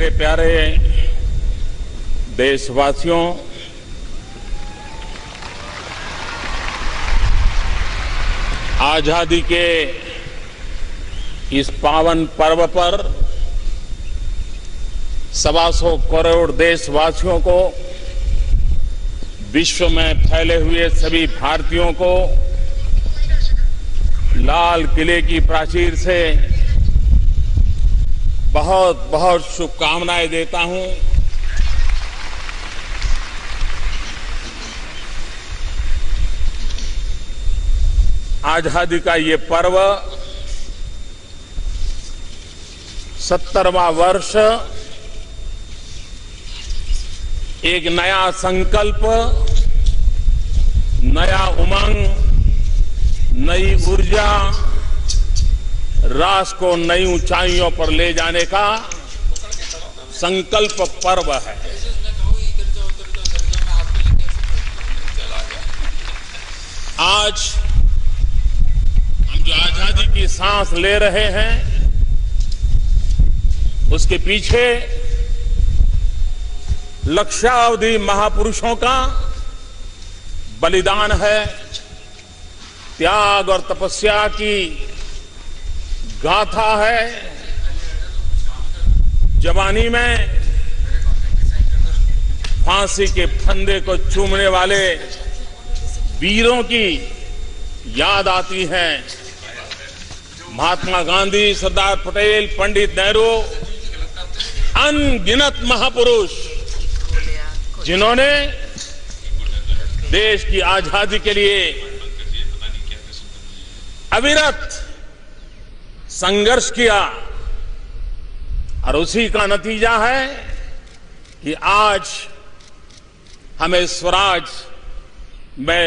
मेरे प्यारे देशवासियों, आजादी के इस पावन पर्व पर 125 करोड़ देशवासियों को, विश्व में फैले हुए सभी भारतीयों को लाल किले की प्राचीर से बहुत बहुत शुभकामनाएं देता हूं। आजादी का ये पर्व 70वां वर्ष एक नया संकल्प, नया उमंग, नई ऊर्जा, राष्ट्र को नई ऊंचाइयों पर ले जाने का संकल्प पर्व है। आज हम जो आजादी की सांस ले रहे हैं, उसके पीछे लक्षावधि महापुरुषों का बलिदान है, त्याग और तपस्या की गाथा है। जवानी में फांसी के फंदे को चूमने वाले वीरों की याद आती है। महात्मा गांधी, सरदार पटेल, पंडित नेहरू, अनगिनत महापुरुष जिन्होंने देश की आजादी के लिए अविरत संघर्ष किया, और उसी का नतीजा है कि आज हमें स्वराज में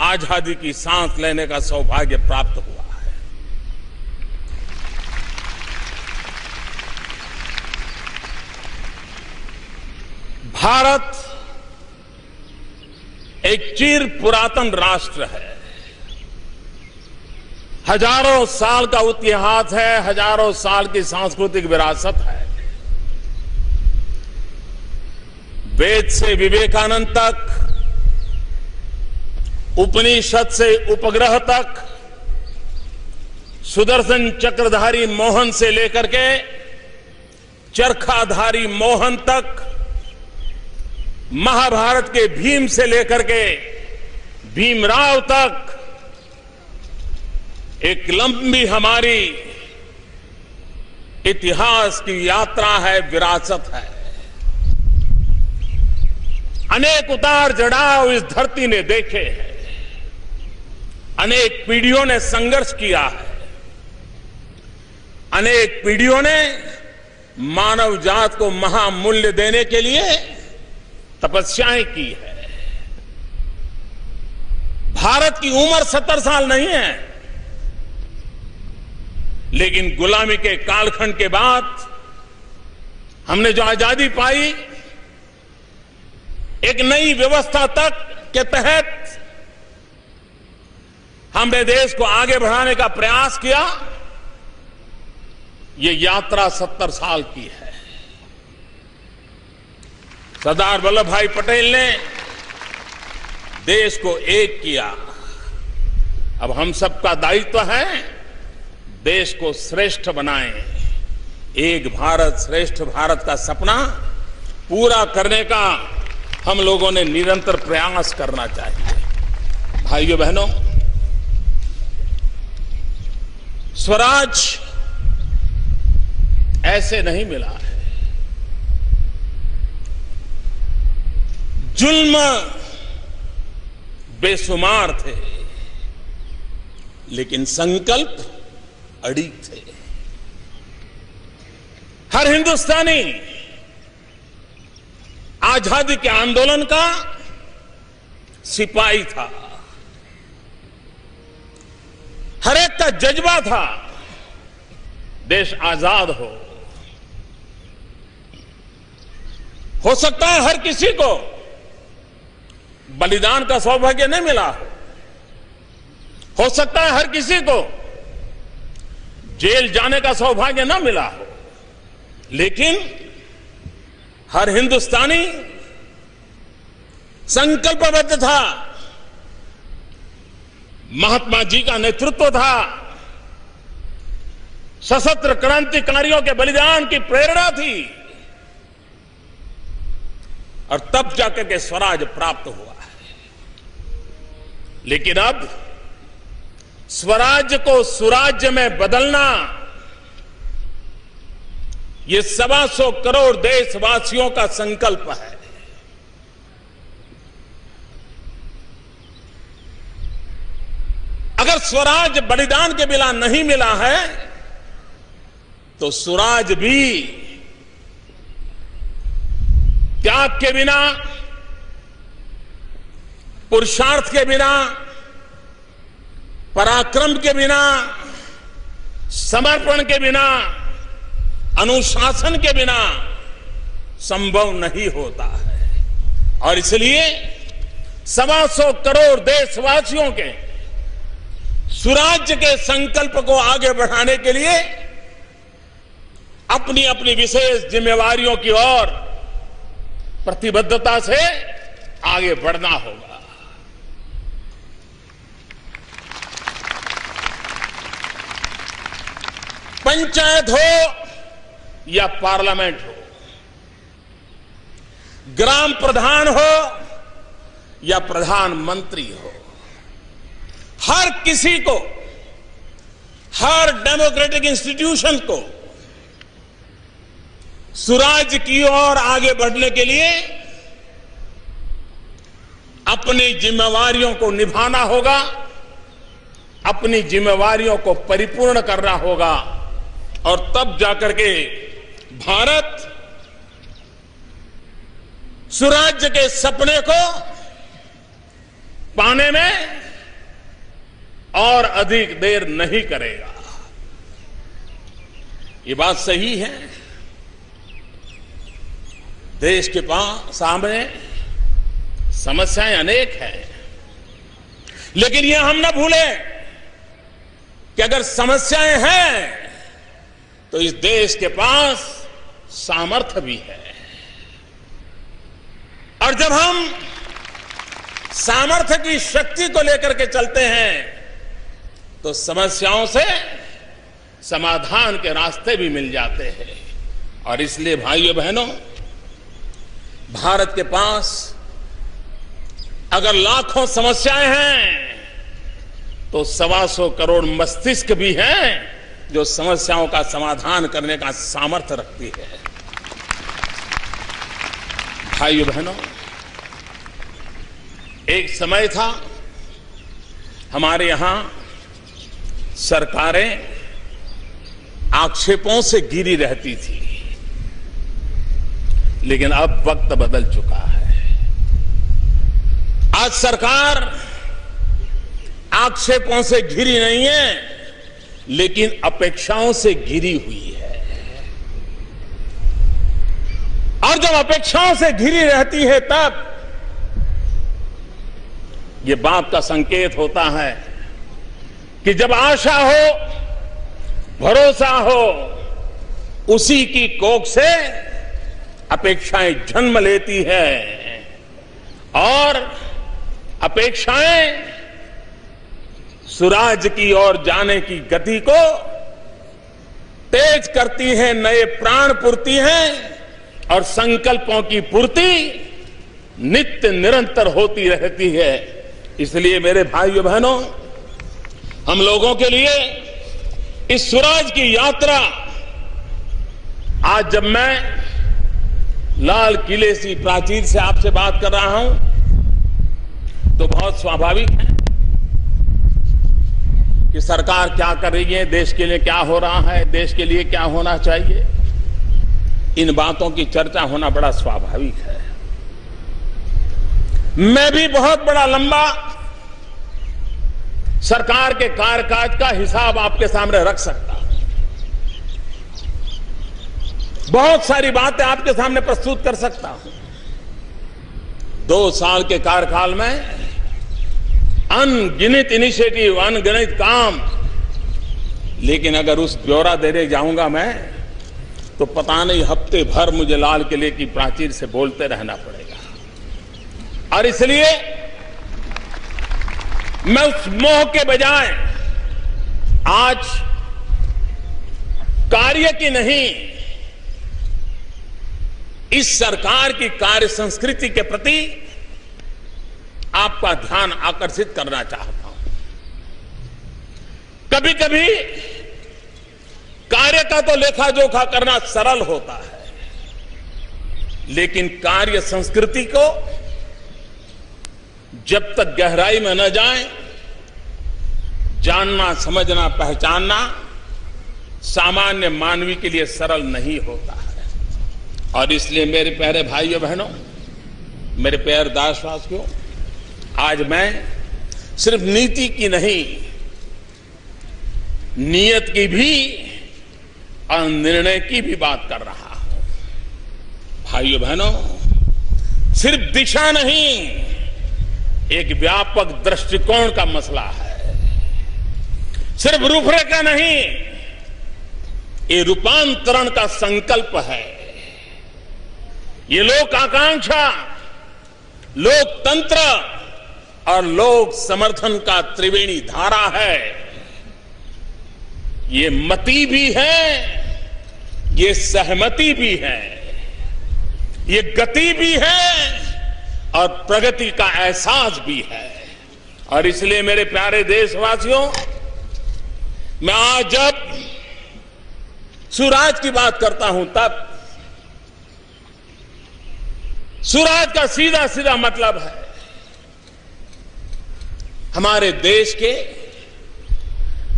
आजादी की सांस लेने का सौभाग्य प्राप्त हुआ है। भारत एक चिर पुरातन राष्ट्र है। हजारों साल का इतिहास है, हजारों साल की सांस्कृतिक विरासत है। वेद से विवेकानंद तक, उपनिषद से उपग्रह तक, सुदर्शन चक्रधारी मोहन से लेकर के चरखाधारी मोहन तक, महाभारत के भीम से लेकर के भीमराव तक एक लंबी हमारी इतिहास की यात्रा है, विरासत है। अनेक उतार चढ़ाव इस धरती ने देखे हैं, अनेक पीढ़ियों ने संघर्ष किया है, अनेक पीढ़ियों ने मानव जात को महामूल्य देने के लिए तपस्याएं की है। भारत की उम्र 70 साल नहीं है, लेकिन गुलामी के कालखंड के बाद हमने जो आजादी पाई, एक नई व्यवस्था तक के तहत हमने देश को आगे बढ़ाने का प्रयास किया। ये यात्रा 70 साल की है। सरदार वल्लभ भाई पटेल ने देश को एक किया। अब हम सबका दायित्व है देश को श्रेष्ठ बनाएं। एक भारत श्रेष्ठ भारत का सपना पूरा करने का हम लोगों ने निरंतर प्रयास करना चाहिए। भाइयों बहनों, स्वराज ऐसे नहीं मिला है। जुल्म बेशुमार थे, लेकिन संकल्प अड़िग थे। हर हिंदुस्तानी आजादी के आंदोलन का सिपाही था। हर एक का जज्बा था देश आजाद हो सकता है हर किसी को बलिदान का सौभाग्य नहीं मिला हो सकता है हर किसी को जेल जाने का सौभाग्य न मिला हो, लेकिन हर हिंदुस्तानी संकल्पबद्ध था, महात्मा जी का नेतृत्व था, सशस्त्र क्रांतिकारियों के बलिदान की प्रेरणा थी और तब जाकर के स्वराज प्राप्त हुआ है। लेकिन अब स्वराज्य को सुराज्य में बदलना ये 125 करोड़ देशवासियों का संकल्प है। अगर स्वराज बलिदान के बिना नहीं मिला है तो सुराज भी त्याग के बिना, पुरुषार्थ के बिना, पराक्रम के बिना, समर्पण के बिना, अनुशासन के बिना संभव नहीं होता है। और इसलिए 125 करोड़ देशवासियों के सुराज्य के संकल्प को आगे बढ़ाने के लिए अपनी अपनी विशेष जिम्मेवारियों की ओर प्रतिबद्धता से आगे बढ़ना होगा। पंचायत हो या पार्लियामेंट हो, ग्राम प्रधान हो या प्रधानमंत्री हो, हर किसी को, हर डेमोक्रेटिक इंस्टीट्यूशन को सुराज की ओर आगे बढ़ने के लिए अपनी जिम्मेवारियों को निभाना होगा, अपनी जिम्मेवारियों को परिपूर्ण करना होगा और तब जाकर के भारत सुराज्य के सपने को पाने में और अधिक देर नहीं करेगा। ये बात सही है। देश के सामने समस्याएं अनेक हैं, लेकिन यह हम न भूलें कि अगर समस्याएं हैं तो इस देश के पास सामर्थ्य भी है। और जब हम सामर्थ्य की शक्ति को लेकर के चलते हैं तो समस्याओं से समाधान के रास्ते भी मिल जाते हैं। और इसलिए भाइयों बहनों, भारत के पास अगर लाखों समस्याएं हैं तो 125 करोड़ मस्तिष्क भी हैं जो समस्याओं का समाधान करने का सामर्थ्य रखती है। भाइयों बहनों, एक समय था हमारे यहां सरकारें आक्षेपों से घिरी रहती थी, लेकिन अब वक्त बदल चुका है। आज सरकार आक्षेपों से घिरी नहीं है, लेकिन अपेक्षाओं से घिरी हुई है। और जब अपेक्षाओं से घिरी रहती है तब यह बात का संकेत होता है कि जब आशा हो, भरोसा हो, उसी की कोख से अपेक्षाएं जन्म लेती है और अपेक्षाएं सुराज की ओर जाने की गति को तेज करती हैं, नए प्राण पुरती हैं और संकल्पों की पूर्ति नित्य निरंतर होती रहती है। इसलिए मेरे भाइयों बहनों, हम लोगों के लिए इस सुराज की यात्रा, आज जब मैं लाल किले की प्राचीर से आपसे बात कर रहा हूं तो बहुत स्वाभाविक है कि सरकार क्या कर रही है, देश के लिए क्या हो रहा है, देश के लिए क्या होना चाहिए, इन बातों की चर्चा होना बड़ा स्वाभाविक है। मैं भी बहुत बड़ा लंबा सरकार के कार्यकाज का हिसाब आपके सामने रख सकता हूं, बहुत सारी बातें आपके सामने प्रस्तुत कर सकता हूं। 2 साल के कार्यकाल में अनगिनत इनिशिएटिव, अनगिनत काम, लेकिन अगर उस ब्यौरा देने जाऊंगा मैं तो पता नहीं हफ्ते भर मुझे लाल किले की प्राचीर से बोलते रहना पड़ेगा। और इसलिए मैं उस मोह के बजाय आज कार्य की नहीं, इस सरकार की कार्य संस्कृति के प्रति आपका ध्यान आकर्षित करना चाहता हूं। कभी कभी कार्य का तो लेखा जोखा करना सरल होता है, लेकिन कार्य संस्कृति को जब तक गहराई में न जाए, जानना, समझना, पहचानना सामान्य मानवी के लिए सरल नहीं होता है। और इसलिए मेरे प्यारे भाइयों बहनों, मेरे प्यारे देशवासियों, आज मैं सिर्फ नीति की नहीं, नियत की भी और निर्णय की भी बात कर रहा हूं। भाइयों बहनों, सिर्फ दिशा नहीं, एक व्यापक दृष्टिकोण का मसला है। सिर्फ रूपरेखा नहीं, ये रूपांतरण का संकल्प है। ये लोक आकांक्षा, लोकतंत्र और लोक समर्थन का त्रिवेणी धारा है। ये मति भी है, ये सहमति भी है, ये गति भी है और प्रगति का एहसास भी है। और इसलिए मेरे प्यारे देशवासियों, मैं आज जब सुराज की बात करता हूं, तब सुराज का सीधा सीधा मतलब है हमारे देश के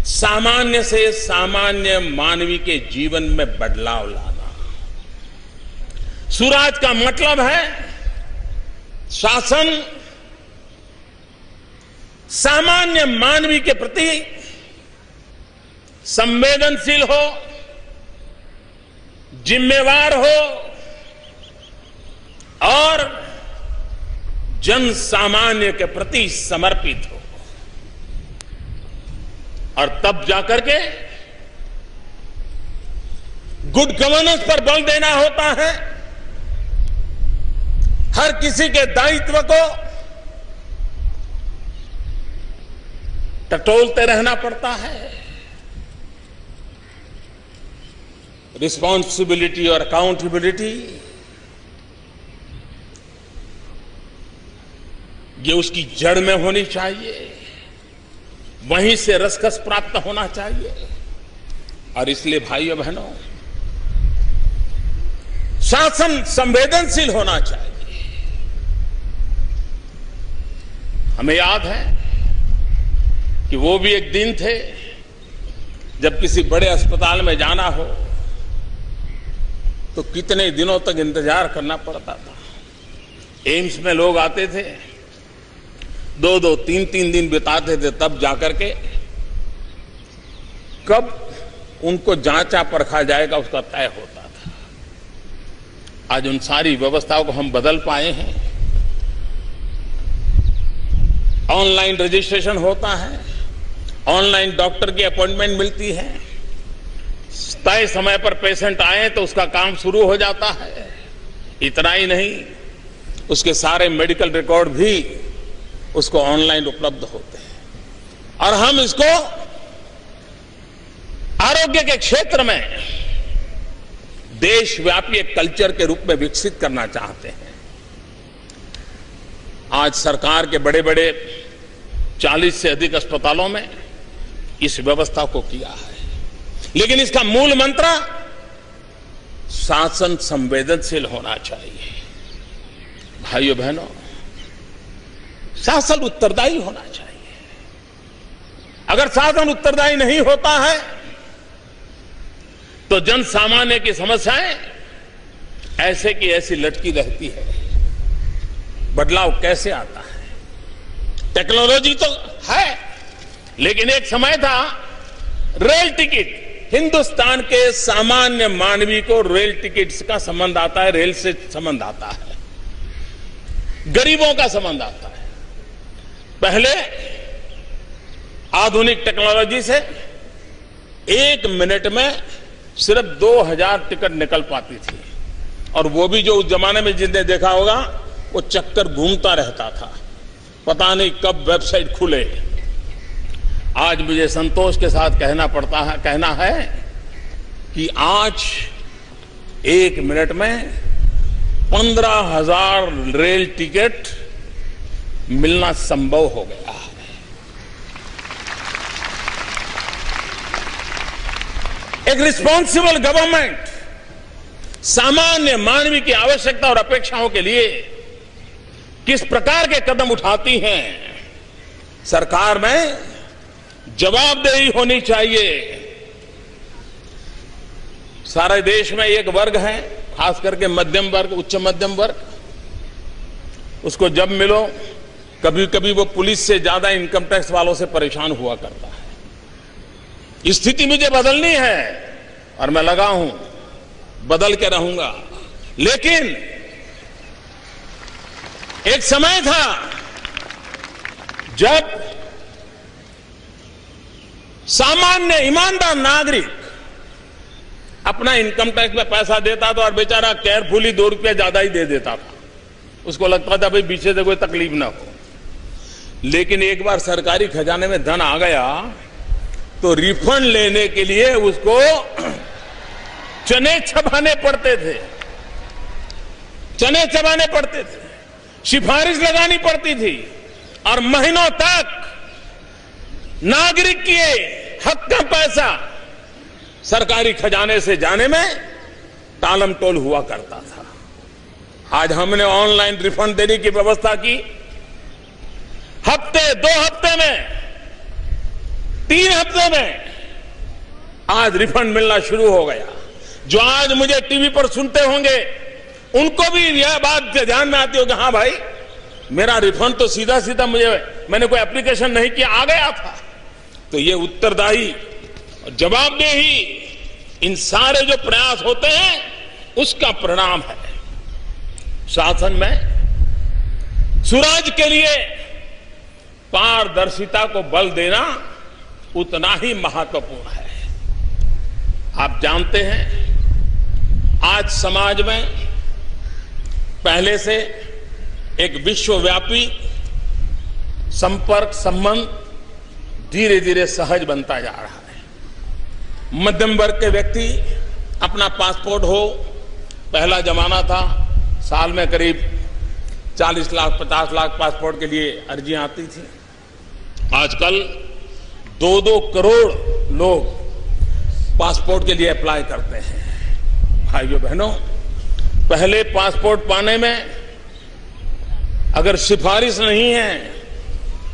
सामान्य से सामान्य मानवी के जीवन में बदलाव लाना। सुराज का मतलब है शासन सामान्य मानवी के प्रति संवेदनशील हो, जिम्मेवार हो और जन सामान्य के प्रति समर्पित हो। और तब जाकर के गुड गवर्नेंस पर बल देना होता है। हर किसी के दायित्व को टटोलते रहना पड़ता है। रिस्पॉन्सिबिलिटी और अकाउंटेबिलिटी, ये उसकी जड़ में होनी चाहिए, वहीं से रसकस प्राप्त होना चाहिए। और इसलिए भाइयों बहनों, शासन संवेदनशील होना चाहिए। हमें याद है कि वो भी एक दिन थे जब किसी बड़े अस्पताल में जाना हो तो कितने दिनों तक इंतजार करना पड़ता था। एम्स में लोग आते थे, 2-2, 3-3 दिन बिताते थे, तब जाकर के कब उनको जांचा परखा जाएगा उसका तय होता था। आज उन सारी व्यवस्थाओं को हम बदल पाए हैं। ऑनलाइन रजिस्ट्रेशन होता है, ऑनलाइन डॉक्टर की अपॉइंटमेंट मिलती है, तय समय पर पेशेंट आए तो उसका काम शुरू हो जाता है। इतना ही नहीं, उसके सारे मेडिकल रिकॉर्ड भी उसको ऑनलाइन उपलब्ध होते हैं। और हम इसको आरोग्य के क्षेत्र में देशव्यापी एक कल्चर के रूप में विकसित करना चाहते हैं। आज सरकार के बड़े बड़े 40 से अधिक अस्पतालों में इस व्यवस्था को किया है, लेकिन इसका मूल मंत्र शासन संवेदनशील होना चाहिए। भाइयों बहनों, शासन उत्तरदायी होना चाहिए। अगर शासन उत्तरदायी नहीं होता है तो जन सामान्य की समस्याएं ऐसे की ऐसी लटकी रहती है। बदलाव कैसे आता है? टेक्नोलॉजी तो है, लेकिन एक समय था रेल टिकट, हिंदुस्तान के सामान्य मानवी को रेल टिकट का संबंध आता है, रेल से संबंध आता है, गरीबों का संबंध आता है। पहले आधुनिक टेक्नोलॉजी से 1 मिनट में सिर्फ 2000 टिकट निकल पाती थी, और वो भी जो उस जमाने में जिसने देखा होगा वो चक्कर घूमता रहता था, पता नहीं कब वेबसाइट खुले। आज मुझे संतोष के साथ कहना है कि आज 1 मिनट में 15,000 रेल टिकट मिलना संभव हो गया है। एक रिस्पॉन्सिबल गवर्नमेंट सामान्य मानवीय की आवश्यकता और अपेक्षाओं के लिए किस प्रकार के कदम उठाती हैं, सरकार में जवाबदेही होनी चाहिए। सारे देश में एक वर्ग है, खास करके मध्यम वर्ग, उच्च मध्यम वर्ग, उसको जब मिलो कभी कभी वो पुलिस से ज्यादा इनकम टैक्स वालों से परेशान हुआ करता है। स्थिति मुझे बदलनी है और मैं लगा हूं, बदल के रहूंगा। लेकिन एक समय था जब सामान्य ईमानदार नागरिक अपना इनकम टैक्स में पैसा देता था और बेचारा केयरफुली 2 रुपया ज्यादा ही दे देता था। उसको लगता था भाई पीछे से कोई तकलीफ ना हो। लेकिन एक बार सरकारी खजाने में धन आ गया तो रिफंड लेने के लिए उसको चने चबाने पड़ते थे, सिफारिश लगानी पड़ती थी, और महीनों तक नागरिक के हक का पैसा सरकारी खजाने से जाने में टालम टोल हुआ करता था। आज हमने ऑनलाइन रिफंड देने की व्यवस्था की। हफ्ते, 2 हफ्ते में, 3 हफ्ते में आज रिफंड मिलना शुरू हो गया। जो आज मुझे टीवी पर सुनते होंगे उनको भी यह बात ध्यान में आती होगी, हाँ भाई मेरा रिफंड तो सीधा सीधा मैंने कोई एप्लीकेशन नहीं किया, आ गया था। तो ये उत्तरदायी और जवाबदेही, इन सारे जो प्रयास होते हैं उसका परिणाम है। शासन में सुराज के लिए पारदर्शिता को बल देना उतना ही महत्वपूर्ण है। आप जानते हैं आज समाज में पहले से एक विश्वव्यापी संपर्क संबंध धीरे धीरे सहज बनता जा रहा है। मध्यम वर्ग के व्यक्ति अपना पासपोर्ट हो, पहला जमाना था साल में करीब 40 लाख 50 लाख पासपोर्ट के लिए अर्जियां आती थी। आजकल 2-2 करोड़ लोग पासपोर्ट के लिए अप्लाई करते हैं। भाइयों बहनों, पहले पासपोर्ट पाने में अगर सिफारिश नहीं है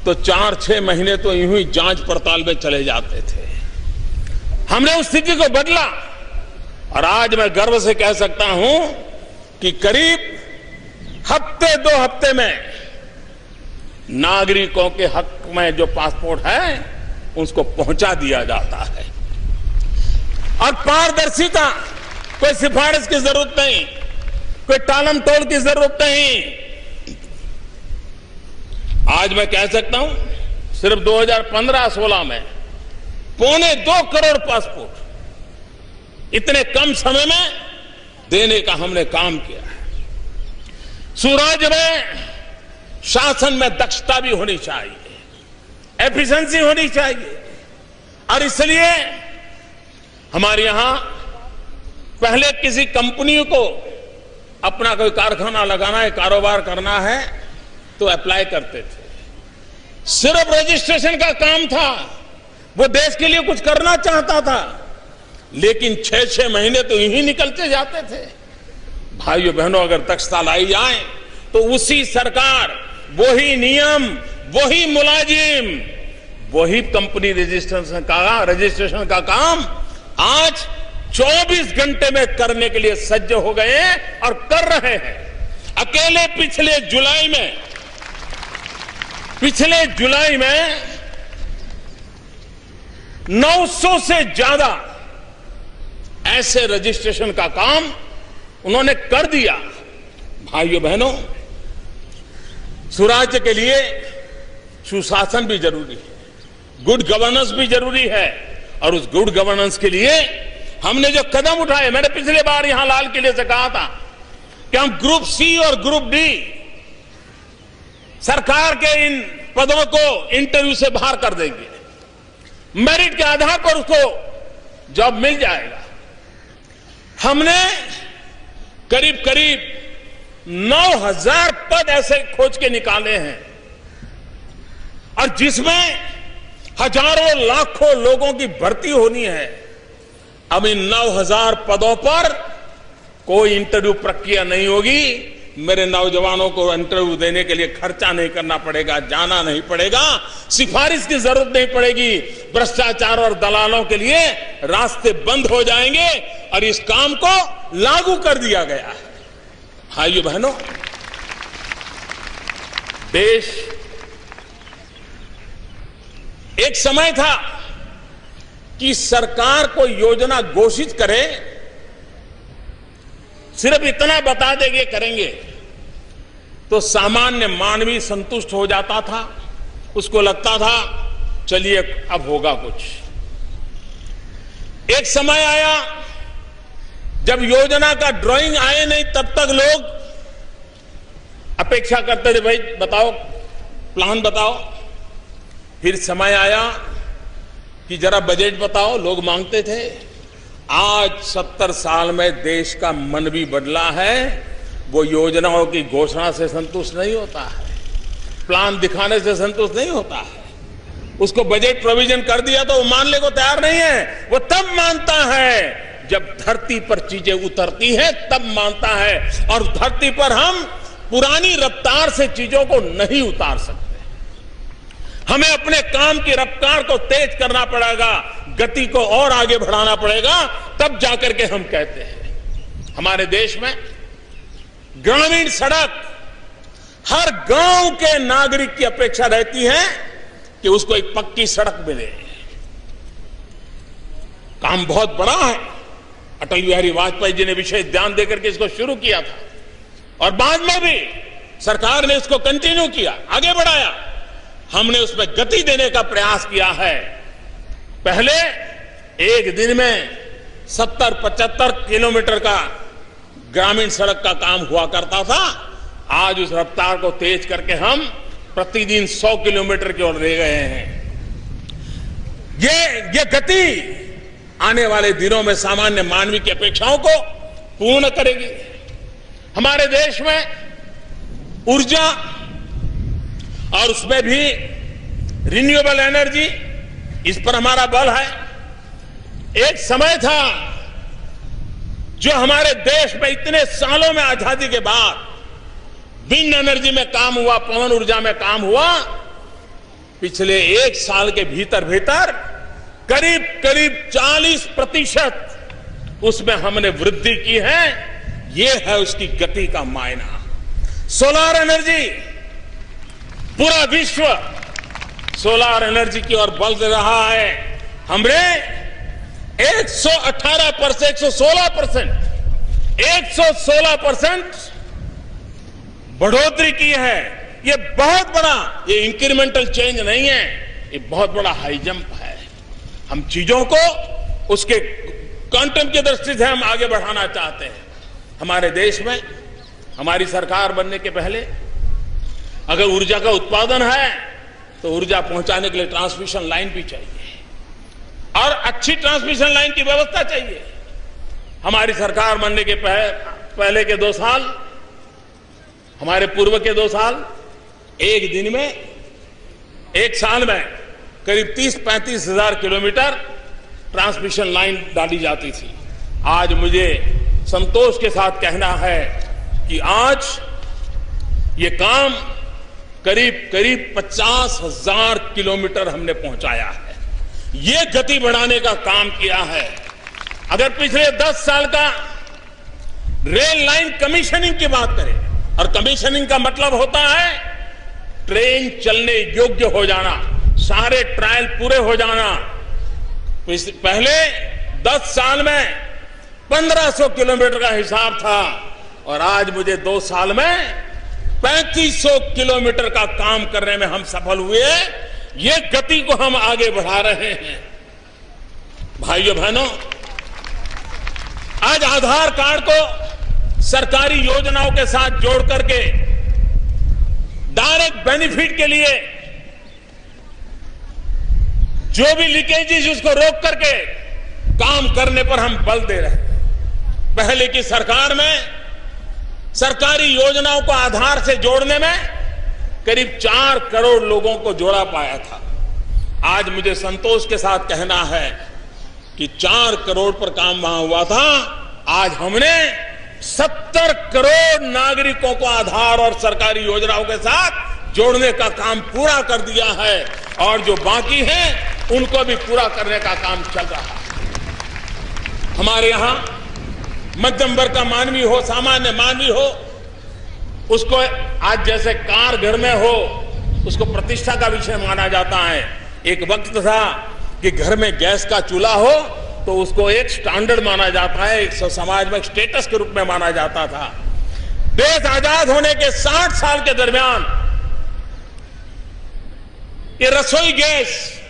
तो 4-6 महीने तो यूं ही जांच पड़ताल में चले जाते थे। हमने उस स्थिति को बदला और आज मैं गर्व से कह सकता हूं कि करीब हफ्ते 2 हफ्ते में नागरिकों के हक में जो पासपोर्ट है उसको पहुंचा दिया जाता है। और पारदर्शिता, कोई सिफारिश की जरूरत नहीं, कोई टालम टोल की जरूरत नहीं। आज मैं कह सकता हूं सिर्फ 2015-16 में 1.25 करोड़ पासपोर्ट इतने कम समय में देने का हमने काम किया है। सुराज में शासन में दक्षता भी होनी चाहिए, एफिशिएंसी होनी चाहिए। और इसलिए हमारे यहां पहले किसी कंपनी को अपना कोई कारखाना लगाना है, कारोबार करना है तो अप्लाई करते थे। सिर्फ रजिस्ट्रेशन का काम था, वो देश के लिए कुछ करना चाहता था, लेकिन 6-6 महीने तो यही निकलते जाते थे। भाइयों बहनों, अगर दक्षता लाई जाए तो उसी सरकार, वही नियम, वही मुलाजिम, वही कंपनी रजिस्ट्रेशन का काम आज 24 घंटे में करने के लिए सज्ज हो गए हैं और कर रहे हैं। अकेले पिछले जुलाई में 900 से ज्यादा ऐसे रजिस्ट्रेशन का काम उन्होंने कर दिया। भाइयों बहनों, सुराज्य के लिए सुशासन भी जरूरी है, गुड गवर्नेंस भी जरूरी है, और उस गुड गवर्नेंस के लिए हमने जो कदम उठाए, मैंने पिछले बार यहां लाल किले से कहा था कि हम ग्रुप सी और ग्रुप डी सरकार के इन पदों को इंटरव्यू से बाहर कर देंगे, मेरिट के आधार पर उसको जॉब मिल जाएगा। हमने करीब करीब 9,000 पद ऐसे खोज के निकाले हैं और जिसमें हजारों लाखों लोगों की भर्ती होनी है। अब इन 9,000 पदों पर कोई इंटरव्यू प्रक्रिया नहीं होगी। मेरे नौजवानों को इंटरव्यू देने के लिए खर्चा नहीं करना पड़ेगा, जाना नहीं पड़ेगा, सिफारिश की जरूरत नहीं पड़ेगी। भ्रष्टाचार और दलालों के लिए रास्ते बंद हो जाएंगे और इस काम को लागू कर दिया गया है। भाइयों बहनों, देश एक समय था कि सरकार को योजना घोषित करे, सिर्फ इतना बता देंगे करेंगे तो सामान्य मानवी संतुष्ट हो जाता था, उसको लगता था चलिए अब होगा कुछ। एक समय आया जब योजना का ड्राइंग आए नहीं तब तक लोग अपेक्षा करते थे, भाई बताओ प्लान बताओ। फिर समय आया कि जरा बजट बताओ, लोग मांगते थे। आज 70 साल में देश का मन भी बदला है। वो योजनाओं की घोषणा से संतुष्ट नहीं होता है, प्लान दिखाने से संतुष्ट नहीं होता है। उसको बजट प्रोविजन कर दिया तो वो मानने को तैयार नहीं है। वो तब मानता है जब धरती पर चीजें उतरती हैं, तब मानता है। और धरती पर हम पुरानी रफ्तार से चीजों को नहीं उतार सकते। हमें अपने काम की रफ्तार को तेज करना पड़ेगा, गति को और आगे बढ़ाना पड़ेगा, तब जाकर के हम कहते हैं। हमारे देश में ग्रामीण सड़क हर गांव के नागरिक की अपेक्षा रहती है कि उसको एक पक्की सड़क मिले। काम बहुत बड़ा है। अटल बिहारी वाजपेयी जी ने विशेष ध्यान देकर के इसको शुरू किया था और बाद में भी सरकार ने इसको कंटिन्यू किया, आगे बढ़ाया। हमने उसमें गति देने का प्रयास किया है। पहले एक दिन में 70-75 किलोमीटर का ग्रामीण सड़क का काम हुआ करता था। आज उस रफ्तार को तेज करके हम प्रतिदिन 100 किलोमीटर की ओर ले गए हैं। ये गति आने वाले दिनों में सामान्य मानवी की अपेक्षाओं को पूर्ण करेगी। हमारे देश में ऊर्जा और उसमें भी रिन्यूएबल एनर्जी, इस पर हमारा बल है। एक समय था जो हमारे देश में इतने सालों में आजादी के बाद विंड एनर्जी में काम हुआ, पवन ऊर्जा में काम हुआ। पिछले एक साल के भीतर भीतर करीब करीब 40% उसमें हमने वृद्धि की है। ये है उसकी गति का मायना। सोलर एनर्जी, पूरा विश्व सोलर एनर्जी की ओर बल दे रहा है। हमने 116% बढ़ोतरी की है। ये बहुत बड़ा, ये इंक्रीमेंटल चेंज नहीं है, ये बहुत बड़ा हाई जंप है। हम चीजों को उसके क्वांटम की दृष्टि से हम आगे बढ़ाना चाहते हैं। हमारे देश में हमारी सरकार बनने के पहले अगर ऊर्जा का उत्पादन है तो ऊर्जा पहुंचाने के लिए ट्रांसमिशन लाइन भी चाहिए और अच्छी ट्रांसमिशन लाइन की व्यवस्था चाहिए। हमारी सरकार बनने के पहले के 2 साल, हमारे पूर्व के 2 साल, एक दिन में, एक साल में करीब 30-35 हजार किलोमीटर ट्रांसमिशन लाइन डाली जाती थी। आज मुझे संतोष के साथ कहना है कि आज ये काम करीब करीब 50,000 किलोमीटर हमने पहुंचाया है। ये गति बढ़ाने का काम किया है। अगर पिछले 10 साल का रेल लाइन कमीशनिंग की बात करें, और कमीशनिंग का मतलब होता है ट्रेन चलने योग्य हो जाना, सारे ट्रायल पूरे हो जाना। पहले 10 साल में 1500 किलोमीटर का हिसाब था और आज मुझे 2 साल में 3500 किलोमीटर का काम करने में हम सफल हुए। ये गति को हम आगे बढ़ा रहे हैं। भाइयों बहनों, आज आधार कार्ड को सरकारी योजनाओं के साथ जोड़ करके डायरेक्ट बेनिफिट के लिए जो भी लीकेजेस उसको रोक करके काम करने पर हम बल दे रहे हैं। पहले की सरकार में सरकारी योजनाओं को आधार से जोड़ने में करीब 4 करोड़ लोगों को जोड़ा पाया था। आज मुझे संतोष के साथ कहना है कि 4 करोड़ पर काम वहां हुआ था, आज हमने 70 करोड़ नागरिकों को आधार और सरकारी योजनाओं के साथ जोड़ने का काम पूरा कर दिया है और जो बाकी है उनको भी पूरा करने का काम चल रहा है। हमारे यहां मध्यम वर्ग का मानवी हो, सामान्य मानवी हो, उसको आज जैसे कार घर में हो उसको प्रतिष्ठा का विषय माना जाता है। एक वक्त था कि घर में गैस का चूल्हा हो तो उसको एक स्टैंडर्ड माना जाता है, एक समाज में स्टेटस के रूप में माना जाता था। देश आजाद होने के 60 साल के दरमियान ये रसोई गैस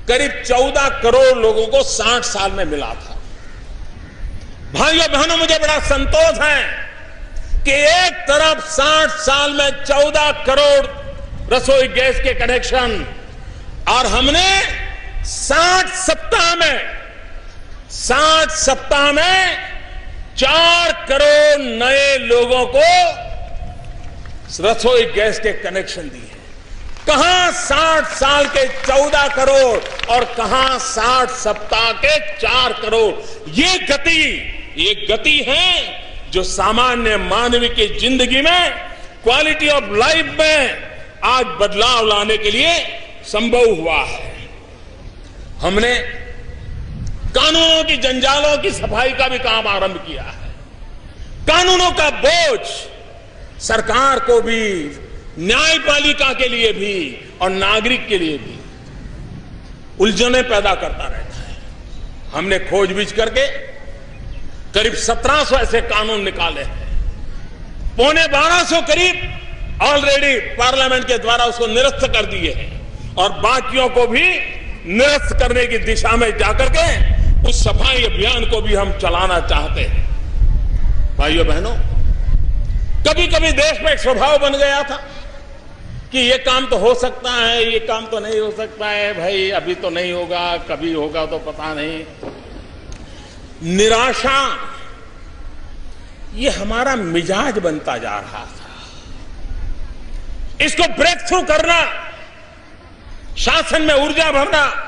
करीब 14 करोड़ लोगों को 60 साल में मिला था। भाइयों बहनों, मुझे बड़ा संतोष है कि एक तरफ 60 साल में 14 करोड़ रसोई गैस के कनेक्शन और हमने 60 सप्ताह में 4 करोड़ नए लोगों को रसोई गैस के कनेक्शन दिए। कहां 60 साल के 14 करोड़ और कहां 60 सप्ताह के 4 करोड़। ये गति है जो सामान्य मानव की जिंदगी में, क्वालिटी ऑफ लाइफ में आज बदलाव लाने के लिए संभव हुआ है। हमने कानूनों की जंजालों की सफाई का भी काम आरंभ किया है। कानूनों का बोझ सरकार को भी, न्यायपालिका के लिए भी और नागरिक के लिए भी उलझने पैदा करता रहता है। हमने खोजबीन करके करीब 1700 ऐसे कानून निकाले हैं। 1250 करीब ऑलरेडी पार्लियामेंट के द्वारा उसको निरस्त कर दिए हैं और बाकियों को भी निरस्त करने की दिशा में जाकर के उस सफाई अभियान को भी हम चलाना चाहते हैं। भाइयों बहनों, कभी कभी देश में एक स्वभाव बन गया था कि ये काम तो हो सकता है, ये काम तो नहीं हो सकता है, भाई अभी तो नहीं होगा, कभी होगा तो पता नहीं। निराशा ये हमारा मिजाज बनता जा रहा था। इसको ब्रेक थ्रू करना, शासन में ऊर्जा भरना,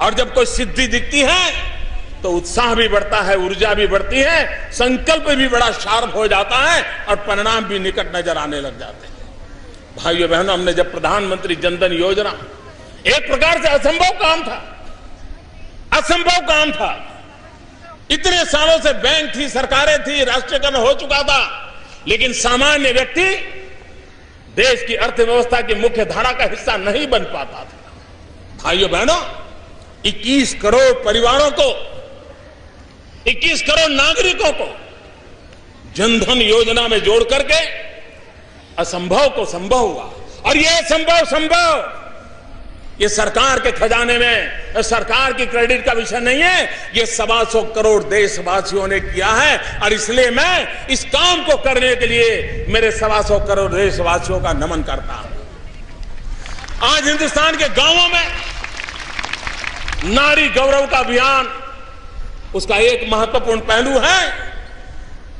और जब कोई सिद्धि दिखती है तो उत्साह भी बढ़ता है, ऊर्जा भी बढ़ती है, संकल्प भी बड़ा शार्प हो जाता है और परिणाम भी निकट नजर आने लग जाते हैं। भाइयों बहनों, हमने जब प्रधानमंत्री जनधन योजना, एक प्रकार से असंभव काम था। इतने सालों से बैंक थी, सरकारें थी, राष्ट्रीयकरण हो चुका था, लेकिन सामान्य व्यक्ति देश की अर्थव्यवस्था की मुख्य धारा का हिस्सा नहीं बन पाता था। भाइयों बहनों, 21 करोड़ परिवारों को, 21 करोड़ नागरिकों को जनधन योजना में जोड़ करके असंभव को संभव हुआ। और यह संभव ये सरकार के खजाने में, सरकार की क्रेडिट का विषय नहीं है, ये 125 करोड़ देशवासियों ने किया है। और इसलिए मैं इस काम को करने के लिए मेरे 125 करोड़ देशवासियों का नमन करता हूं। आज हिंदुस्तान के गांवों में नारी गौरव का अभियान, उसका एक महत्वपूर्ण पहलू है,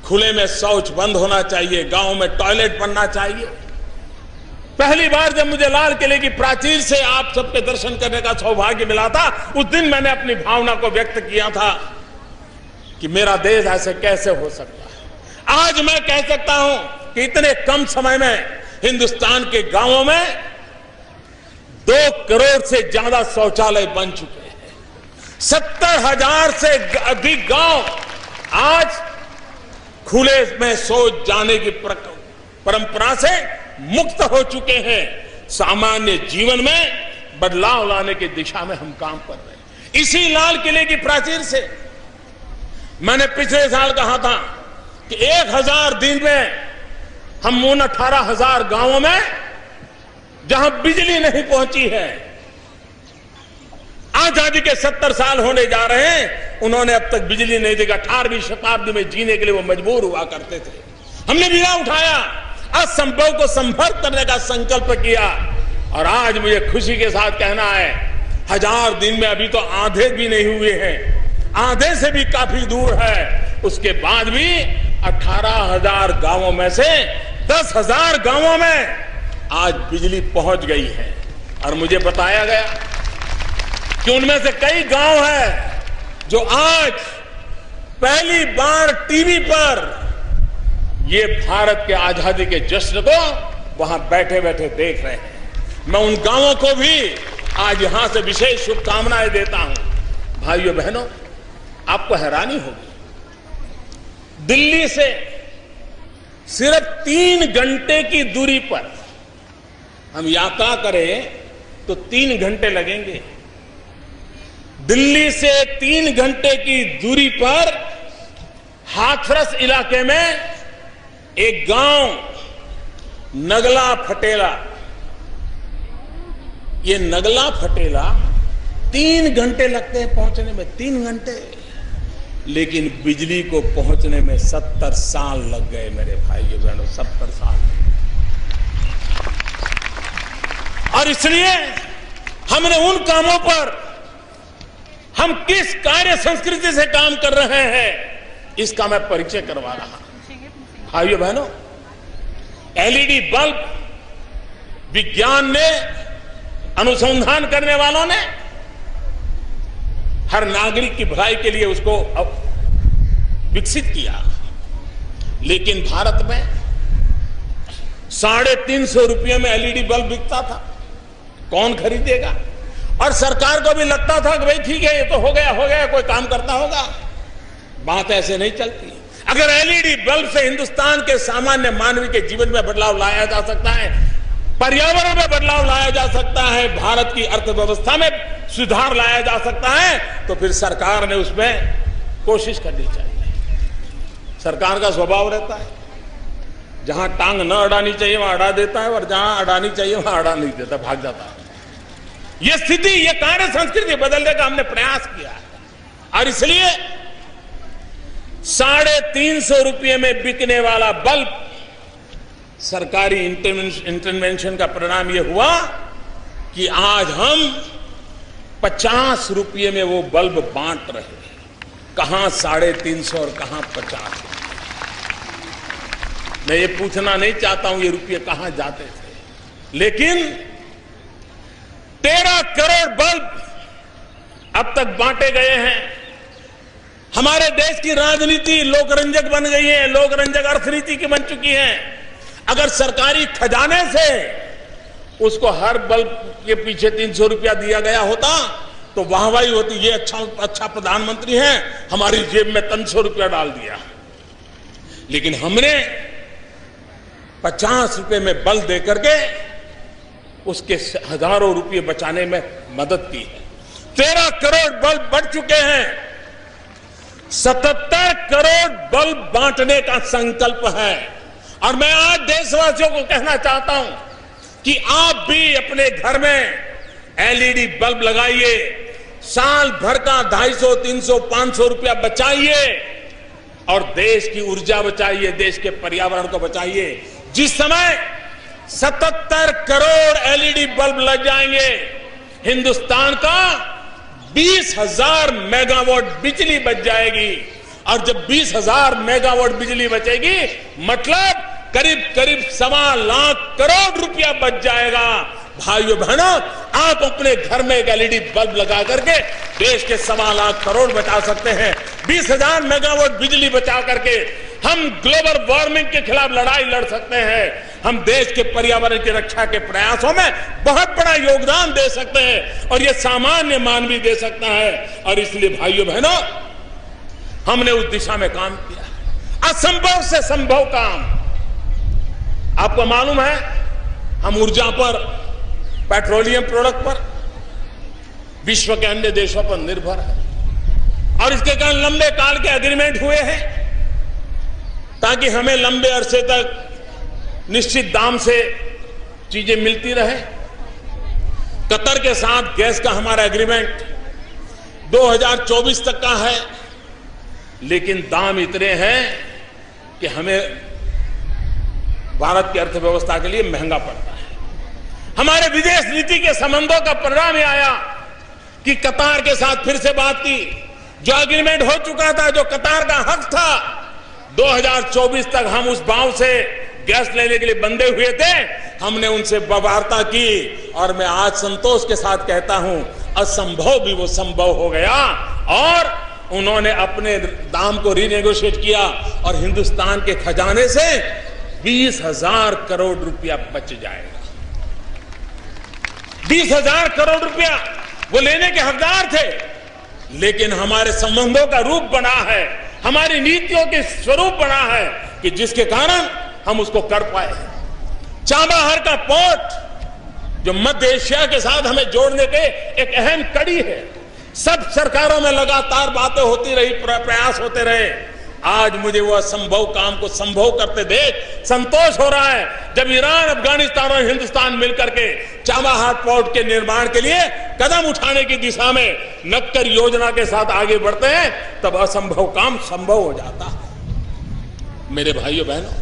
खुले में शौच बंद होना चाहिए, गांव में टॉयलेट बनना चाहिए। पहली बार जब मुझे लाल किले की प्राचीर से आप सबके दर्शन करने का सौभाग्य मिला था, उस दिन मैंने अपनी भावना को व्यक्त किया था कि मेरा देश ऐसे कैसे हो सकता है। आज मैं कह सकता हूं कि इतने कम समय में हिंदुस्तान के गांवों में 2 करोड़ से ज्यादा शौचालय बन चुके हैं। 70,000 से अधिक गांव आज खुले में शौच जाने की परंपरा से मुक्त हो चुके हैं। सामान्य जीवन में बदलाव लाने की दिशा में हम काम कर रहे हैं। इसी लाल किले की प्राचीर से मैंने पिछले साल कहा था कि 1000 दिन में हम उन 18,000 गांवों में जहां बिजली नहीं पहुंची है, आजादी के 70 साल होने जा रहे हैं, उन्होंने अब तक बिजली नहीं दी। 18वीं शताब्दी में जीने के लिए वो मजबूर हुआ करते थे। हमने बीड़ा उठाया, असंभव को संभव करने का संकल्प किया, और आज मुझे खुशी के साथ कहना है 1000 दिन में अभी तो आधे भी नहीं हुए हैं, आधे से भी काफी दूर है। उसके बाद भी 18,000 गांवों में से 10,000 गांवों में आज बिजली पहुंच गई है। और मुझे बताया गया कि उनमें से कई गांव हैं जो आज पहली बार टीवी पर ये भारत के आजादी के जश्न को वहां बैठे बैठे देख रहे हैं। मैं उन गांवों को भी आज यहां से विशेष शुभकामनाएं देता हूं। भाइयों बहनों, आपको हैरानी होगी, दिल्ली से सिर्फ 3 घंटे की दूरी पर हम यात्रा करें तो 3 घंटे लगेंगे। दिल्ली से 3 घंटे की दूरी पर हाथरस इलाके में एक गांव नगला फटेला, ये नगला फटेला 3 घंटे लगते हैं पहुंचने में, 3 घंटे, लेकिन बिजली को पहुंचने में 70 साल लग गए मेरे भाइयों बहनों, 70 साल। और इसलिए हमने उन कामों पर, हम किस कार्य संस्कृति से काम कर रहे हैं, इसका मैं परिचय करवा रहा हूं। भाइयों बहनों, एलईडी बल्ब विज्ञान ने, अनुसंधान करने वालों ने हर नागरिक की भलाई के लिए उसको विकसित किया, लेकिन भारत में 350 रुपये में एलईडी बल्ब बिकता था। कौन खरीदेगा? और सरकार को भी लगता था कि भाई ठीक है, ये तो हो गया, कोई काम करता होगा। बात ऐसे नहीं चलती। अगर एलईडी बल्ब से हिंदुस्तान के सामान्य मानवी के जीवन में बदलाव लाया जा सकता है, पर्यावरण में बदलाव लाया जा सकता है, भारत की अर्थव्यवस्था में सुधार लाया जा सकता है, तो फिर सरकार ने उसमें कोशिश करनी चाहिए। सरकार का स्वभाव रहता है, जहां टांग न अड़ानी चाहिए वहां अड़ा देता है, और जहां अड़ानी चाहिए वहां अड़ा नहीं देता, भाग जाता है। यह स्थिति, यह कार्य संस्कृति बदलने का हमने प्रयास किया है। और इसलिए 350 रुपये में बिकने वाला बल्ब, सरकारी इंटरवेंशन का परिणाम यह हुआ कि आज हम 50 रुपये में वो बल्ब बांट रहे हैं। कहां 350 और कहां 50। मैं ये पूछना नहीं चाहता हूं ये रुपये कहां जाते थे, लेकिन 13 करोड़ बल्ब अब तक बांटे गए हैं। हमारे देश की राजनीति लोकरंजक बन गई है, लोकरंजक अर्थनीति की बन चुकी है। अगर सरकारी खजाने से उसको हर बल्ब के पीछे 300 रुपया दिया गया होता तो वाहवाही होती, ये अच्छा प्रधानमंत्री है, हमारी जेब में 300 रुपया डाल दिया। लेकिन हमने 50 रुपए में बल्ब देकर के उसके हजारों रुपये बचाने में मदद की है। 13 करोड़ बल्ब बढ़ चुके हैं। 77 करोड़ बल्ब बांटने का संकल्प है। और मैं आज देशवासियों को कहना चाहता हूं कि आप भी अपने घर में एलईडी बल्ब लगाइए, साल भर का 250, 300, 500 रुपया बचाइए और देश की ऊर्जा बचाइए, देश के पर्यावरण को बचाइए। जिस समय 77 करोड़ एलईडी बल्ब लग जाएंगे, हिंदुस्तान का 20,000 मेगावाट बिजली बच जाएगी। और जब 20,000 मेगावाट बिजली बचेगी, मतलब करीब 1.25 लाख करोड़ रुपया बच जाएगा। भाइयों बहनों, आप अपने घर में एक एलईडी बल्ब लगा करके देश के 1.25 लाख करोड़ बचा सकते हैं। 20,000 मेगावाट बिजली बचा करके हम ग्लोबल वार्मिंग के खिलाफ लड़ाई लड़ सकते हैं। हम देश के पर्यावरण की रक्षा के प्रयासों में बहुत बड़ा योगदान दे सकते हैं, और यह सामान्य मानवी दे सकता है। और इसलिए भाइयों बहनों, हमने उस दिशा में काम किया, असंभव से संभव काम। आपको मालूम है, हम ऊर्जा पर, पेट्रोलियम प्रोडक्ट पर विश्व के अन्य देशों पर निर्भर है, और इसके कारण लंबे काल के एग्रीमेंट हुए हैं ताकि हमें लंबे अरसे तक निश्चित दाम से चीजें मिलती रहे। कतर के साथ गैस का हमारा एग्रीमेंट 2024 तक का है, लेकिन दाम इतने हैं कि हमें भारत की अर्थव्यवस्था के लिए महंगा पड़ता है। हमारे विदेश नीति के संबंधों का परिणाम यह आया कि कतार के साथ फिर से बात की। जो एग्रीमेंट हो चुका था, जो कतार का हक था, 2024 तक हम उस भाव से गैस लेने के लिए बंधे हुए थे, हमने उनसे वार्ता की और मैं आज संतोष के साथ कहता हूं, असंभव भी वो संभव हो गया और उन्होंने अपने दाम को रीनेगोशिएट किया और हिंदुस्तान के खजाने से 20,000 करोड़ रुपया बच जाएगा। 20,000 करोड़ रुपया वो लेने के हकदार थे, लेकिन हमारे संबंधों का रूप बना है, हमारी नीतियों के स्वरूप बना है कि जिसके कारण हम उसको कर पाए। चाबहार का पोर्ट जो मध्य एशिया के साथ हमें जोड़ने के एक अहम कड़ी है, सब सरकारों में लगातार बातें होती रही, प्रयास होते रहे। आज मुझे वो असंभव काम को संभव करते देख संतोष हो रहा है। जब ईरान, अफगानिस्तान और हिंदुस्तान मिलकर के चाबहार पोर्ट के निर्माण के लिए कदम उठाने की दिशा में नक्कर योजना के साथ आगे बढ़ते हैं, तब असंभव काम संभव हो जाता है। मेरे भाइयों बहनों,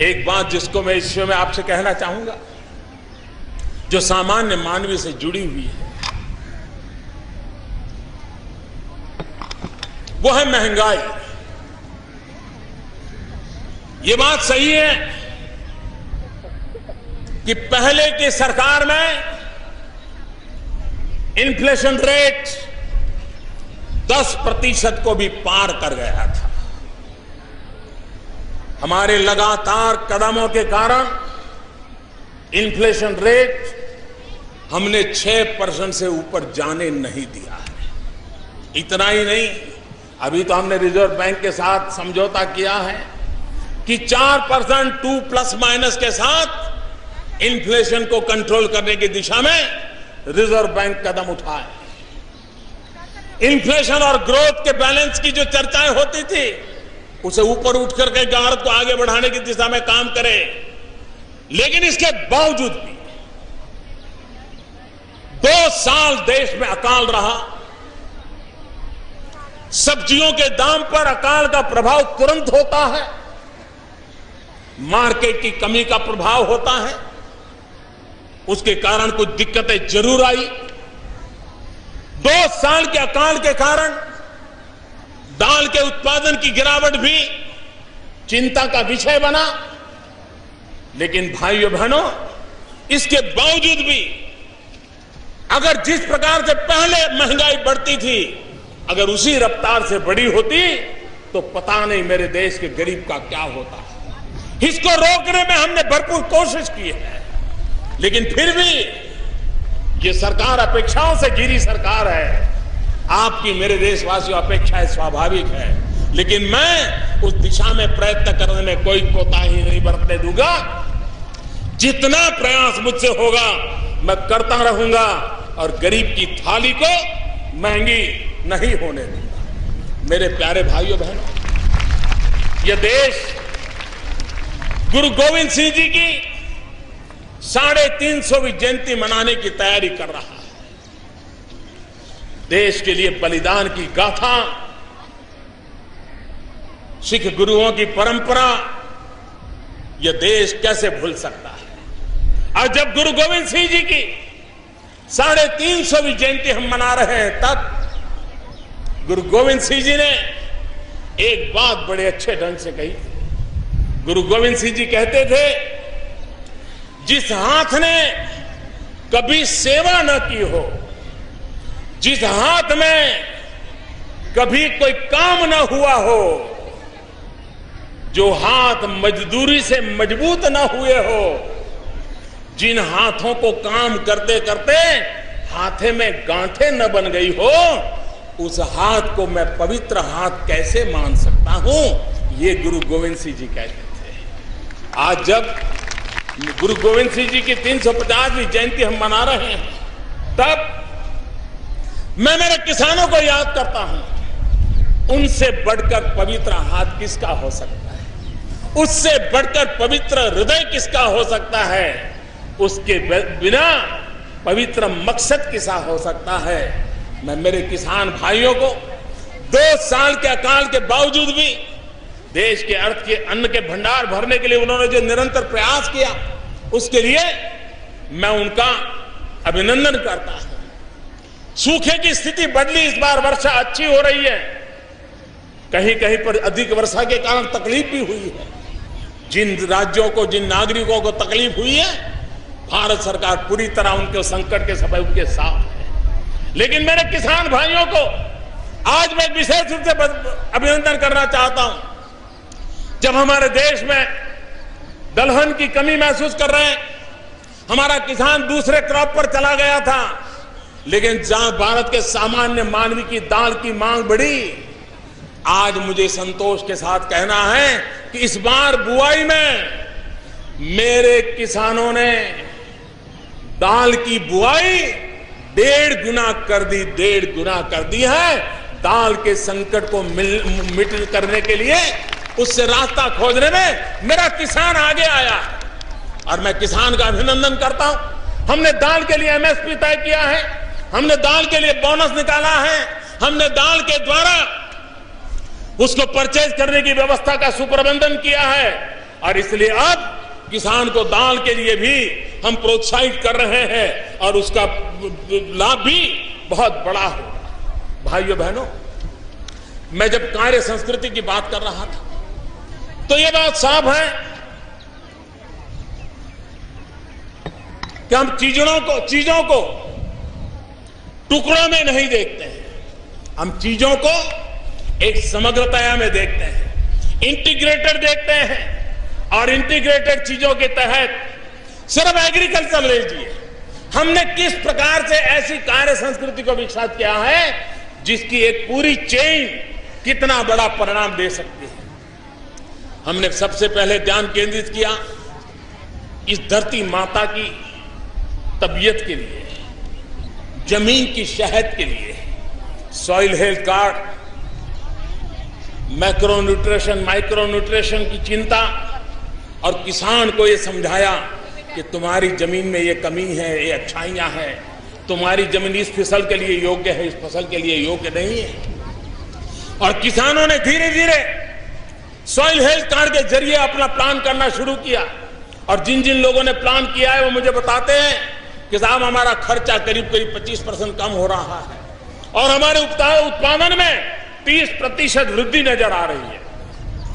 एक बात जिसको मैं इस विषय में आपसे कहना चाहूंगा, जो सामान्य मानवीय से जुड़ी हुई है, वो है महंगाई। ये बात सही है कि पहले की सरकार में इन्फ्लेशन रेट 10% को भी पार कर गया था। हमारे लगातार कदमों के कारण इन्फ्लेशन रेट हमने 6% से ऊपर जाने नहीं दिया है। इतना ही नहीं, अभी तो हमने रिजर्व बैंक के साथ समझौता किया है कि 4% 2 प्लस माइनस के साथ इन्फ्लेशन को कंट्रोल करने की दिशा में रिजर्व बैंक कदम उठाए। इन्फ्लेशन और ग्रोथ के बैलेंस की जो चर्चाएं होती थी, उसे ऊपर उठ करके भारत को आगे बढ़ाने की दिशा में काम करे। लेकिन इसके बावजूद भी 2 साल देश में अकाल रहा। सब्जियों के दाम पर अकाल का प्रभाव तुरंत होता है, मार्केट की कमी का प्रभाव होता है, उसके कारण कुछ दिक्कतें जरूर आई। 2 साल के अकाल के कारण दाल के उत्पादन की गिरावट भी चिंता का विषय बना। लेकिन भाइयों बहनों, इसके बावजूद भी अगर जिस प्रकार से पहले महंगाई बढ़ती थी, अगर उसी रफ्तार से बढ़ी होती तो पता नहीं मेरे देश के गरीब का क्या होता। इसको रोकने में हमने भरपूर कोशिश की है, लेकिन फिर भी ये सरकार अपेक्षाओं से घिरी सरकार है। आपकी, मेरे देशवासियों, अपेक्षाएं स्वाभाविक है, लेकिन मैं उस दिशा में प्रयत्न करने में कोई कोताही नहीं बरतने दूंगा। जितना प्रयास मुझसे होगा मैं करता रहूंगा और गरीब की थाली को महंगी नहीं होने दूंगा। मेरे प्यारे भाइयों बहनों, यह देश गुरु गोविंद सिंह जी की 350वीं जयंती मनाने की तैयारी कर रहा है। देश के लिए बलिदान की गाथा, सिख गुरुओं की परंपरा, यह देश कैसे भूल सकता है। और जब गुरु गोविंद सिंह जी की 350वीं जयंती हम मना रहे हैं, तब गुरु गोविंद सिंह जी ने एक बात बड़े अच्छे ढंग से कही। गुरु गोविंद सिंह जी कहते थे, जिस हाथ ने कभी सेवा न की हो, जिस हाथ में कभी कोई काम न हुआ हो, जो हाथ मजदूरी से मजबूत न हुए हो, जिन हाथों को काम करते करते हाथे में गांठें न बन गई हो, उस हाथ को मैं पवित्र हाथ कैसे मान सकता हूं, ये गुरु गोविंद सिंह जी कहते थे। आज जब गुरु गोविंद सिंह जी की 350वीं जयंती हम मना रहे हैं, तब मैं मेरे किसानों को याद करता हूं। उनसे बढ़कर पवित्र हाथ किसका हो सकता है, उससे बढ़कर पवित्र हृदय किसका हो सकता है। उसके बिना पवित्र मकसद किसा हो सकता है। मैं मेरे किसान भाइयों को 2 साल के अकाल के बावजूद भी देश के अर्थ के अन्न के भंडार भरने के लिए उन्होंने जो निरंतर प्रयास किया, उसके लिए मैं उनका अभिनंदन करता हूं। सूखे की स्थिति बदली, इस बार वर्षा अच्छी हो रही है। कहीं कहीं पर अधिक वर्षा के कारण तकलीफ भी हुई है। जिन राज्यों को, जिन नागरिकों को तकलीफ हुई है, भारत सरकार पूरी तरह उनके संकट के समय उनके साथ है। लेकिन मेरे किसान भाइयों को आज मैं विशेष रूप से अभिनंदन करना चाहता हूं। जब हमारे देश में दलहन की कमी महसूस कर रहे हैं, हमारा किसान दूसरे क्रॉप पर चला गया था, लेकिन जहां भारत के सामान्य मानवी की दाल की मांग बढ़ी, आज मुझे संतोष के साथ कहना है कि इस बार बुआई में मेरे किसानों ने दाल की बुआई 1.5 गुना कर दी, 1.5 गुना कर दी है। दाल के संकट को मिट करने के लिए, उससे रास्ता खोजने में मेरा किसान आगे आया और मैं किसान का अभिनंदन करता हूं। हमने दाल के लिए एमएसपी तय किया है, हमने दाल के लिए बोनस निकाला है, हमने दाल के द्वारा उसको परचेज करने की व्यवस्था का सुप्रबंधन किया है और इसलिए अब किसान को दाल के लिए भी हम प्रोत्साहित कर रहे हैं और उसका लाभ भी बहुत बड़ा हो। भाइयों बहनों, मैं जब कार्य संस्कृति की बात कर रहा था तो यह बात साफ है कि हम चीजों को टुकड़ों में नहीं देखते हैं, हम चीजों को एक समग्रता में देखते हैं, इंटीग्रेटेड देखते हैं। और इंटीग्रेटेड चीजों के तहत सिर्फ एग्रीकल्चर ले लीजिए, हमने किस प्रकार से ऐसी कार्य संस्कृति को विकसित किया है जिसकी एक पूरी चेन कितना बड़ा परिणाम दे सकती है। हमने सबसे पहले ध्यान केंद्रित किया इस धरती माता की तबीयत के लिए, जमीन की सेहत के लिए। Soil health card, macro nutrition, micro nutrition की चिंता और किसान को यह समझाया कि तुम्हारी जमीन में ये कमी है, ये अच्छाइयां हैं, तुम्हारी जमीन इस फसल के लिए योग्य है, इस फसल के लिए योग्य नहीं है। और किसानों ने धीरे धीरे सॉइल हेल्थ कार्ड के जरिए अपना प्लान करना शुरू किया और जिन जिन लोगों ने प्लान किया है वो मुझे बताते हैं कि साहब हमारा खर्चा करीब 25% कम हो रहा है और हमारे उत्पादन में 30% वृद्धि नजर आ रही है।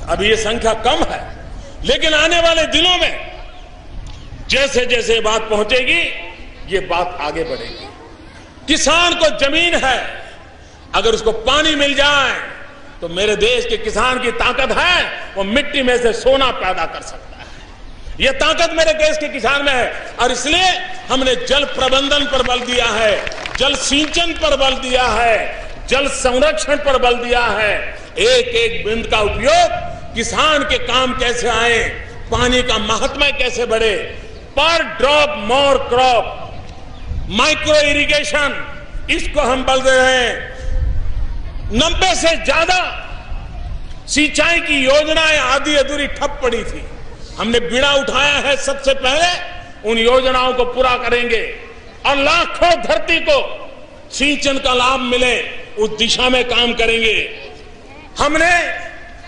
अभी ये संख्या कम है, लेकिन आने वाले दिनों में जैसे जैसे बात पहुंचेगी ये बात आगे बढ़ेगी। किसान को जमीन है, अगर उसको पानी मिल जाए तो मेरे देश के किसान की ताकत है, वो मिट्टी में से सोना पैदा कर सकता है। यह ताकत मेरे देश के किसान में है और इसलिए हमने जल प्रबंधन पर बल दिया है, जल सिंचन पर बल दिया है, जल संरक्षण पर बल दिया है। एक एक बूंद का उपयोग किसान के काम कैसे आए, पानी का महात्म्य कैसे बढ़े, पर drop more crop, micro irrigation, इसको हम बल दे रहे हैं। 90 से ज्यादा सिंचाई की योजनाएं आधी अधूरी ठप पड़ी थी, हमने बीड़ा उठाया है, सबसे पहले उन योजनाओं को पूरा करेंगे और लाखों धरती को सिंचन का लाभ मिले उस दिशा में काम करेंगे। हमने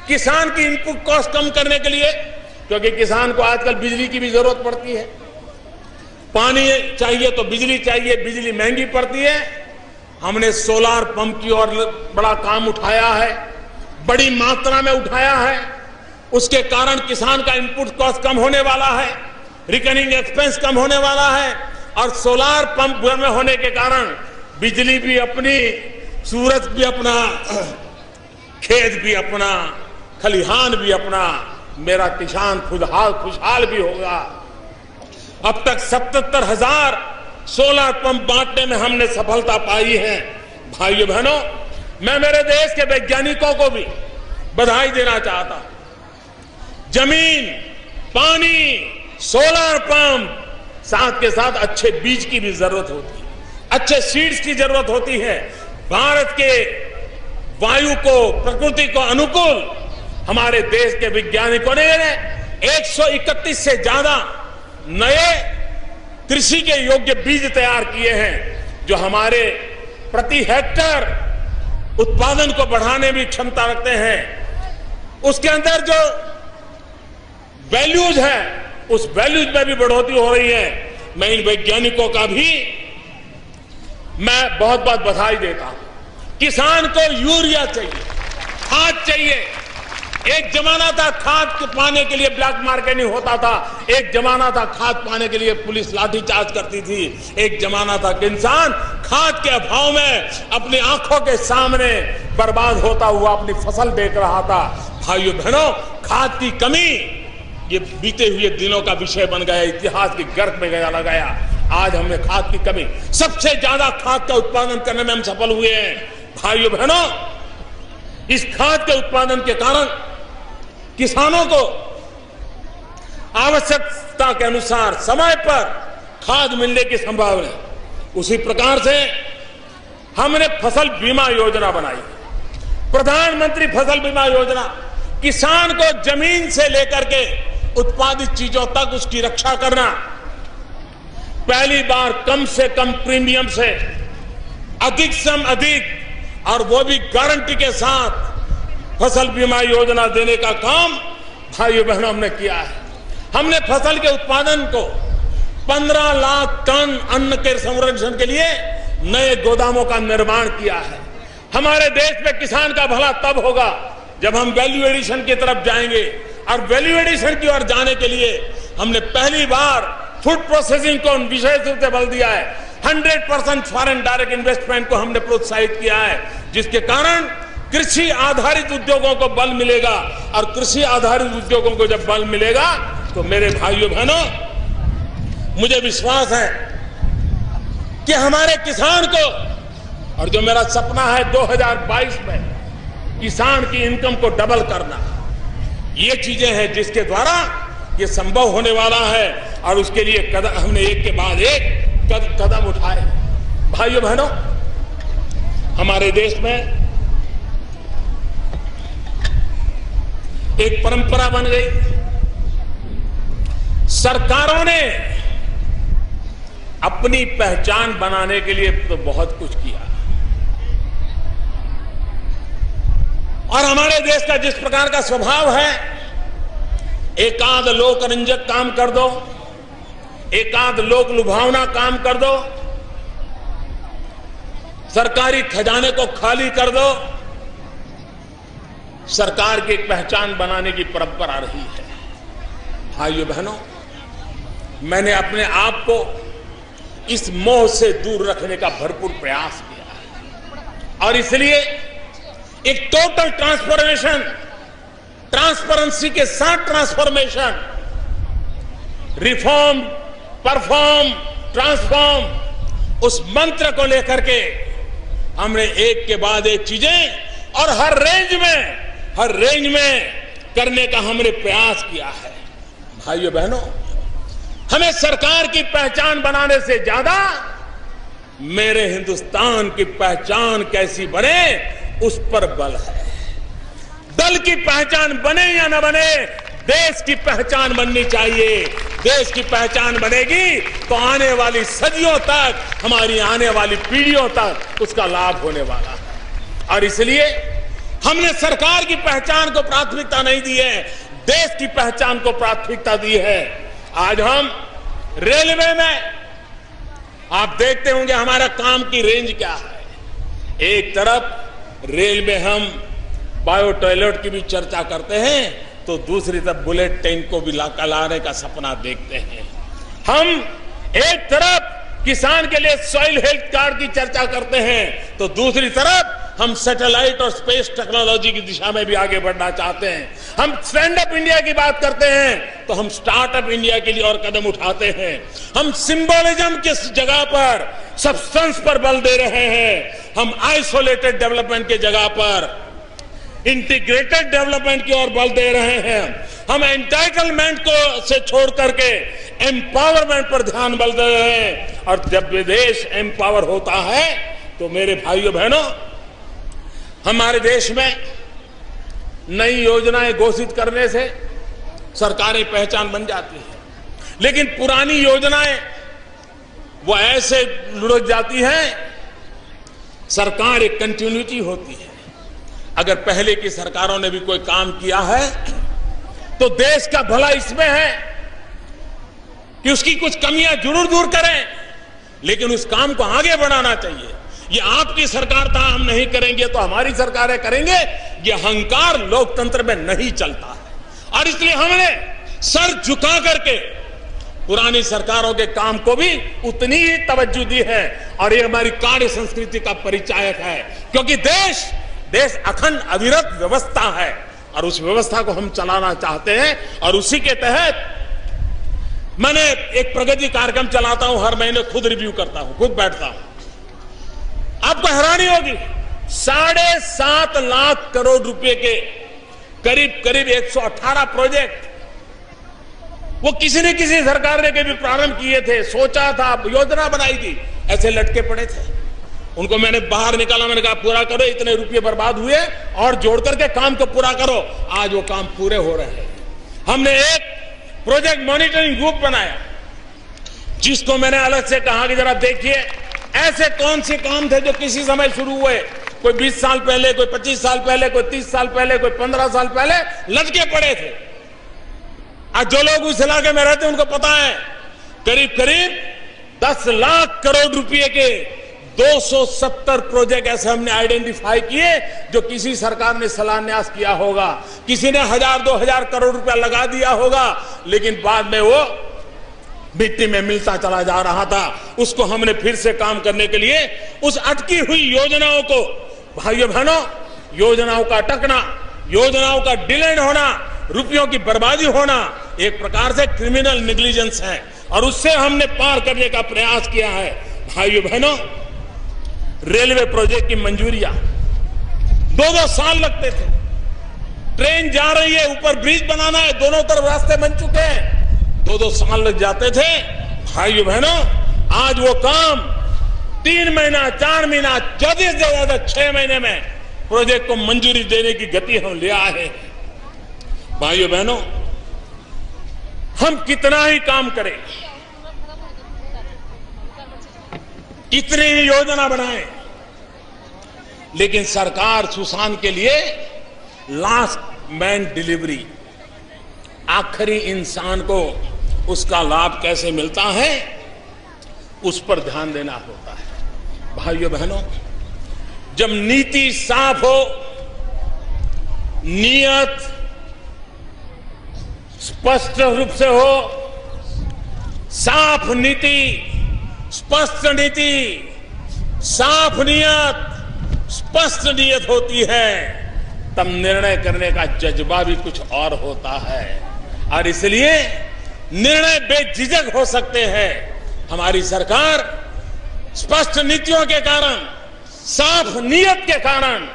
किसान की इनपुट कॉस्ट कम करने के लिए, क्योंकि किसान को आजकल बिजली की भी जरूरत पड़ती है, पानी चाहिए तो बिजली चाहिए, बिजली महंगी पड़ती है, हमने सोलार पंप की ओर बड़ा काम उठाया है, बड़ी मात्रा में उठाया है। उसके कारण किसान का इनपुट कॉस्ट कम होने वाला है, रिकरिंग एक्सपेंस कम होने वाला है और सोलार पंप में होने के कारण बिजली भी अपनी, सूरज भी अपना, खेत भी अपना, खलिहान भी अपना, मेरा किसान खुशहाल भी होगा। अब तक 77,000 सोलर पंप बांटने में हमने सफलता पाई है। भाइयों बहनों, मैं मेरे देश के वैज्ञानिकों को भी बधाई देना चाहता हूं। जमीन, पानी, सोलर पंप, साथ के साथ अच्छे बीज की भी जरूरत होती है, अच्छे सीड्स की जरूरत होती है। भारत के वायु को, प्रकृति को अनुकूल हमारे देश के वैज्ञानिकों ने 131 से ज्यादा नए कृषि के योग्य बीज तैयार किए हैं जो हमारे प्रति हेक्टर उत्पादन को बढ़ाने में क्षमता रखते हैं। उसके अंदर जो वैल्यूज है उस वैल्यूज में भी बढ़ोतरी हो रही है। मैं इन वैज्ञानिकों का भी मैं बहुत बहुत बधाई देता हूं। किसान को यूरिया चाहिए, खाद चाहिए। एक जमाना था खाद पाने के लिए ब्लैक मार्केटिंग होता था, एक जमाना था खाद पाने के लिए पुलिस लाठीचार्ज करती थी, एक जमाना था कि इंसान खाद के अभाव में अपनी आंखों के सामने बर्बाद होता हुआ अपनी फसल देख रहा था। भाइयों बहनों, खाद की कमी ये बीते हुए दिनों का विषय बन गया, इतिहास की गर्त में चला गया। आज हमने खाद की कमी, सबसे ज्यादा खाद का उत्पादन करने में हम सफल हुए हैं। भाइयों बहनों, इस खाद के उत्पादन के कारण किसानों को आवश्यकता के अनुसार समय पर खाद मिलने की संभावना है। उसी प्रकार से हमने फसल बीमा योजना बनाई, प्रधानमंत्री फसल बीमा योजना। किसान को जमीन से लेकर के उत्पादित चीजों तक उसकी रक्षा करना, पहली बार कम से कम प्रीमियम से अधिक से अधिक और वो भी गारंटी के साथ फसल बीमा योजना देने का काम भाइयों बहनों हमने किया है। हमने फसल के उत्पादन को 15 लाख टन अन्न के संरक्षण के लिए नए गोदामों का निर्माण किया है। हमारे देश में किसान का भला तब होगा जब हम वैल्यू एडिशन की तरफ जाएंगे, और वैल्यू एडिशन की ओर जाने के लिए हमने पहली बार फूड प्रोसेसिंग को विशेष रूप से बल दिया है। 100% फॉरेन डायरेक्ट इन्वेस्टमेंट को हमने प्रोत्साहित किया है, जिसके कारण कृषि आधारित उद्योगों को बल मिलेगा। और कृषि आधारित उद्योगों को जब बल मिलेगा तो मेरे भाइयों बहनों, मुझे विश्वास है कि हमारे किसान को, और जो मेरा सपना है 2022 में किसान की इनकम को डबल करना, ये चीजें हैं जिसके द्वारा ये संभव होने वाला है। और उसके लिए हमने एक के बाद एक कदम उठाए। भाइयों बहनों, हमारे देश में एक परंपरा बन गई, सरकारों ने अपनी पहचान बनाने के लिए तो बहुत कुछ किया, और हमारे देश का जिस प्रकार का स्वभाव है, एकाध लोकरंजक काम कर दो, एकाध लोक लुभावना काम कर दो, सरकारी खजाने को खाली कर दो, सरकार की पहचान बनाने की परंपरा रही है। भाइयों बहनों, मैंने अपने आप को इस मोह से दूर रखने का भरपूर प्रयास किया है, और इसलिए एक टोटल ट्रांसफॉर्मेशन, ट्रांसपेरेंसी के साथ ट्रांसफॉर्मेशन, रिफॉर्म, परफॉर्म, ट्रांसफॉर्म, उस मंत्र को लेकर के हमने एक के बाद एक चीजें और हर रेंज में करने का हमने प्रयास किया है। भाइयों बहनों, हमें सरकार की पहचान बनाने से ज्यादा मेरे हिंदुस्तान की पहचान कैसी बने उस पर बल है। दल की पहचान बने या न बने, देश की पहचान बननी चाहिए। देश की पहचान बनेगी तो आने वाली सदियों तक, हमारी आने वाली पीढ़ियों तक उसका लाभ होने वाला है। और इसलिए हमने सरकार की पहचान को प्राथमिकता नहीं दी है, देश की पहचान को प्राथमिकता दी है। आज हम रेलवे में, आप देखते होंगे हमारा काम की रेंज क्या है। एक तरफ रेल में हम बायो टॉयलेट की भी चर्चा करते हैं, तो दूसरी तरफ बुलेट ट्रेन को भी लाने का सपना देखते हैं। हम एक तरफ किसान के लिए सॉइल हेल्थ कार्ड की चर्चा करते हैं, तो दूसरी तरफ हम सैटेलाइट और स्पेस टेक्नोलॉजी की दिशा में भी आगे बढ़ना चाहते हैं। हम स्टैंड अप इंडिया की बात करते हैं तो हम स्टार्टअप इंडिया के लिए और कदम उठाते हैं। हम सिंबोलिज्म की जगह पर सब्सटेंस पर बल दे रहे हैं। हम आइसोलेटेड डेवलपमेंट की जगह पर इंटीग्रेटेड डेवलपमेंट की ओर बल दे रहे हैं। हम एंटाइटलमेंट को से छोड़ करके एम्पावरमेंट पर ध्यान बल दे रहे हैं। और जब देश एम्पावर होता है तो मेरे भाइयों बहनों, हमारे देश में नई योजनाएं घोषित करने से सरकारी पहचान बन जाती है, लेकिन पुरानी योजनाएं वो ऐसे लुढ़क जाती है। सरकार एक कंटिन्यूटी होती है। अगर पहले की सरकारों ने भी कोई काम किया है तो देश का भला इसमें है कि उसकी कुछ कमियां जरूर दूर करें, लेकिन उस काम को आगे बढ़ाना चाहिए। ये आपकी सरकार था, हम नहीं करेंगे तो हमारी सरकारें करेंगे, ये अहंकार लोकतंत्र में नहीं चलता है। और इसलिए हमने सर झुका करके पुरानी सरकारों के काम को भी उतनी ही तवज्जो दी है, और ये हमारी कार्य संस्कृति का परिचायक है। क्योंकि देश अखंड अविरत व्यवस्था है और उस व्यवस्था को हम चलाना चाहते हैं। और उसी के तहत मैंने एक प्रगति कार्यक्रम चलाता हूं, हर महीने खुद रिव्यू करता हूं, खुद बैठता हूं। आपको हैरानी होगी, 7.5 लाख करोड़ रुपए के करीब 118 प्रोजेक्ट वो किसी न किसी सरकार ने कभी प्रारंभ किए थे, सोचा था, योजना बनाई थी, ऐसे लटके पड़े थे। उनको मैंने बाहर निकाला, मैंने कहा पूरा करो, इतने रुपये बर्बाद हुए और जोड़ करके काम को पूरा करो। आज वो काम पूरे हो रहे हैं। हमने एक प्रोजेक्ट मॉनिटरिंग ग्रुप बनाया, जिसको मैंने अलग से कहा कि जरा देखिए ऐसे कौन से काम थे जो किसी समय शुरू हुए, कोई 20 साल पहले, कोई 25 साल पहले, कोई 30 साल पहले, कोई 15 साल पहले लटके पड़े थे। आज जो लोग उस इलाके में रहते हैं उनको पता है, करीब 10 लाख करोड़ रुपए के 270 प्रोजेक्ट ऐसे हमने आइडेंटिफाई किए जो किसी सरकार ने शिलान्यास किया होगा, किसी ने 1000-2000 करोड़ रुपया लगा दिया होगा, लेकिन बाद में वो मिट्टी में मिलता चला जा रहा था। उसको हमने फिर से काम करने के लिए उस अटकी हुई योजनाओं को, भाइयों बहनों, योजनाओं का अटकना, योजनाओं का डिले होना, रुपयों की बर्बादी होना एक प्रकार से क्रिमिनल नेग्लिजेंस है, और उससे हमने पार करने का प्रयास किया है। भाइयों बहनों, रेलवे प्रोजेक्ट की मंजूरियां 2-2 साल लगते थे। ट्रेन जा रही है, ऊपर ब्रिज बनाना है, दोनों तरफ रास्ते बन चुके हैं, 2-2 साल लग जाते थे। भाइयों बहनों, आज वो काम 3 महीना, 4 महीना, ज्यादा से ज्यादा 6 महीने में प्रोजेक्ट को मंजूरी देने की गति हम ले आए हैं। भाइयों बहनों, हम कितना ही काम करें, कितनी ही योजना बनाएं, लेकिन सरकार सुशांत के लिए लास्ट मैन डिलीवरी, आखिरी इंसान को उसका लाभ कैसे मिलता है, उस पर ध्यान देना होता है। भाइयों बहनों, जब नीति साफ हो, नियत स्पष्ट रूप से हो, साफ नीति, स्पष्ट नीति, साफ नियत, स्पष्ट नियत होती है, तब निर्णय करने का जज्बा भी कुछ और होता है, और इसलिए निर्णय बेझिझक हो सकते हैं। हमारी सरकार स्पष्ट नीतियों के कारण, साफ नियत के कारण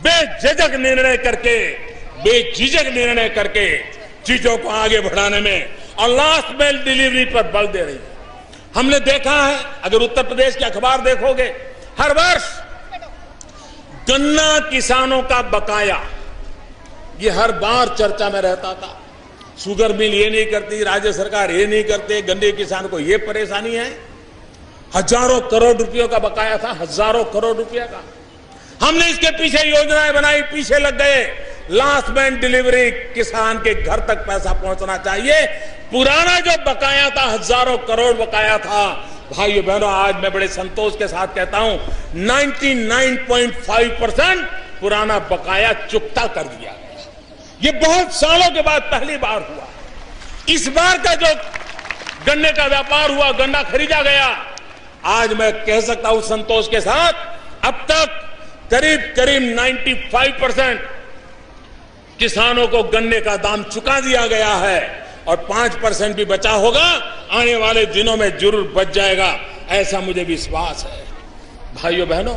बेझिझक निर्णय करके चीजों को आगे बढ़ाने में और लास्ट माइल डिलीवरी पर बल दे रही है। हमने देखा है, अगर उत्तर प्रदेश के अखबार देखोगे, हर वर्ष गन्ना किसानों का बकाया, ये हर बार चर्चा में रहता था। शुगर मिल ये नहीं करती, राज्य सरकार ये नहीं करते, गन्ने किसान को ये परेशानी है। हजारों करोड़ रुपयों का बकाया था, हजारों करोड़ रुपया का। हमने इसके पीछे योजनाएं बनाई, पीछे लग गए। लास्ट मैन डिलीवरी, किसान के घर तक पैसा पहुंचना चाहिए। पुराना जो बकाया था, हजारों करोड़ बकाया था, भाइयों बहनों, आज मैं बड़े संतोष के साथ कहता हूं 99.5% पुराना बकाया चुकता कर दिया गया। ये बहुत सालों के बाद पहली बार हुआ। इस बार का जो गन्ने का व्यापार हुआ, गन्ना खरीदा गया, आज मैं कह सकता हूं संतोष के साथ, अब तक करीब 95% किसानों को गन्ने का दाम चुका दिया गया है, और 5% भी बचा होगा, आने वाले दिनों में जरूर बच जाएगा, ऐसा मुझे विश्वास है। भाइयों बहनों,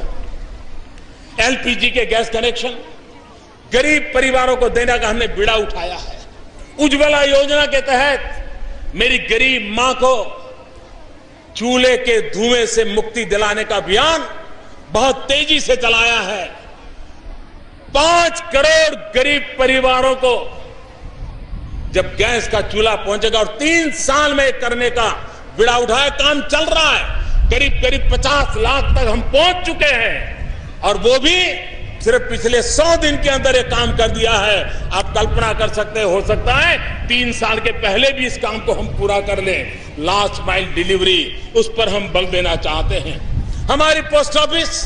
एलपीजी के गैस कनेक्शन गरीब परिवारों को देने का हमने बीड़ा उठाया है। उज्ज्वला योजना के तहत मेरी गरीब मां को चूल्हे के धुएं से मुक्ति दिलाने का अभियान बहुत तेजी से चलाया है। 5 करोड़ गरीब परिवारों को जब गैस का चूल्हा पहुंचेगा, और 3 साल में करने का बिड़ा उठाया, काम चल रहा है। करीब करीब 50 लाख तक हम पहुंच चुके हैं और वो भी सिर्फ पिछले 100 दिन के अंदर ये काम कर दिया है। आप कल्पना कर सकते हो सकता है 3 साल के पहले भी इस काम को हम पूरा कर लें। लास्ट माइल डिलीवरी, उस पर हम बल देना चाहते हैं। हमारी post office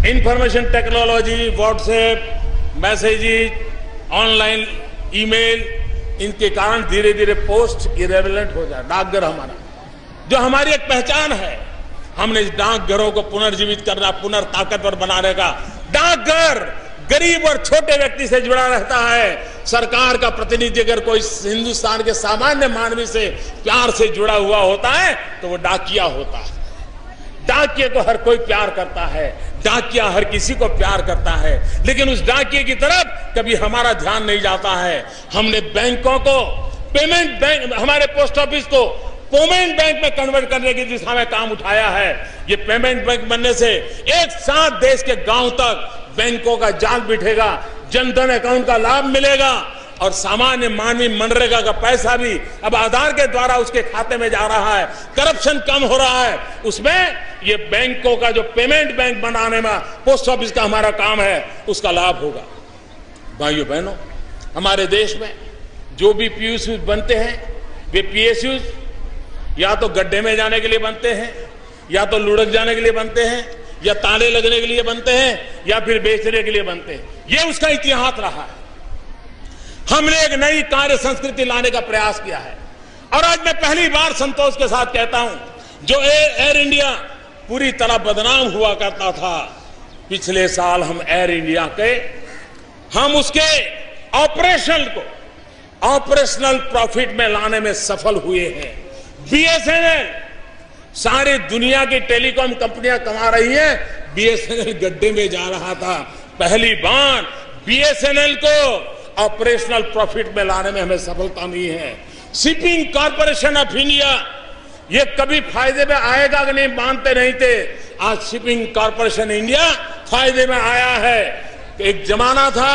information technology, WhatsApp, messages, online email, इनके कारण धीरे धीरे पोस्ट इरेलेवेंट हो जाए। डाकघर हमारा जो हमारी एक पहचान है, हमने इस डाकघरों को पुनर्जीवित करना, पुनर्ताकतवर बनाने का। डाकघर गरीब और छोटे व्यक्ति से जुड़ा रहता है। सरकार का प्रतिनिधि अगर कोई हिंदुस्तान के सामान्य मानवी से प्यार से जुड़ा हुआ होता है तो वो डाकिया होता है। डाकिये को हर कोई प्यार करता है, डाकिया हर किसी को प्यार करता है, लेकिन उस डाकिये की तरफ कभी हमारा ध्यान नहीं जाता है। हमने बैंकों को पेमेंट बैंक, हमारे पोस्ट ऑफिस को पेमेंट बैंक में कन्वर्ट करने की दिशा में काम उठाया है। ये पेमेंट बैंक बनने से एक साथ देश के गांव तक बैंकों का जाल बिठेगा, जनधन अकाउंट का लाभ मिलेगा और सामान्य मानवी मनरेगा का पैसा भी अब आधार के द्वारा उसके खाते में जा रहा है। करप्शन कम हो रहा है। उसमें ये बैंकों का जो पेमेंट बैंक बनाने में पोस्ट ऑफिस का हमारा काम है, उसका लाभ होगा। भाइयों बहनों, हमारे देश में जो भी पीयूष बनते हैं वे पीएसयू या तो गड्ढे में जाने के लिए बनते हैं, या तो लुढ़क जाने के लिए बनते हैं, या ताले लगने के लिए बनते हैं, या फिर बेचने के लिए बनते हैं। यह उसका इतिहास रहा है। हमने एक नई कार्य संस्कृति लाने का प्रयास किया है और आज मैं पहली बार संतोष के साथ कहता हूं, जो एयर इंडिया पूरी तरह बदनाम हुआ करता था, पिछले साल हम एयर इंडिया के हम उसके ऑपरेशनल प्रॉफिट में लाने में सफल हुए हैं। बीएसएनएल, सारी दुनिया की टेलीकॉम कंपनियां कमा रही हैं, बीएसएनएल गड्ढे में जा रहा था। पहली बार बीएसएनएल को ऑपरेशनल प्रॉफिट में लाने में हमें सफलता मिली है। शिपिंग कॉर्पोरेशन ऑफ इंडिया, ये कभी फायदे में आएगा कि नहीं मानते नहीं थे, आज शिपिंग कॉर्पोरेशन इंडिया फायदे में आया है। एक जमाना था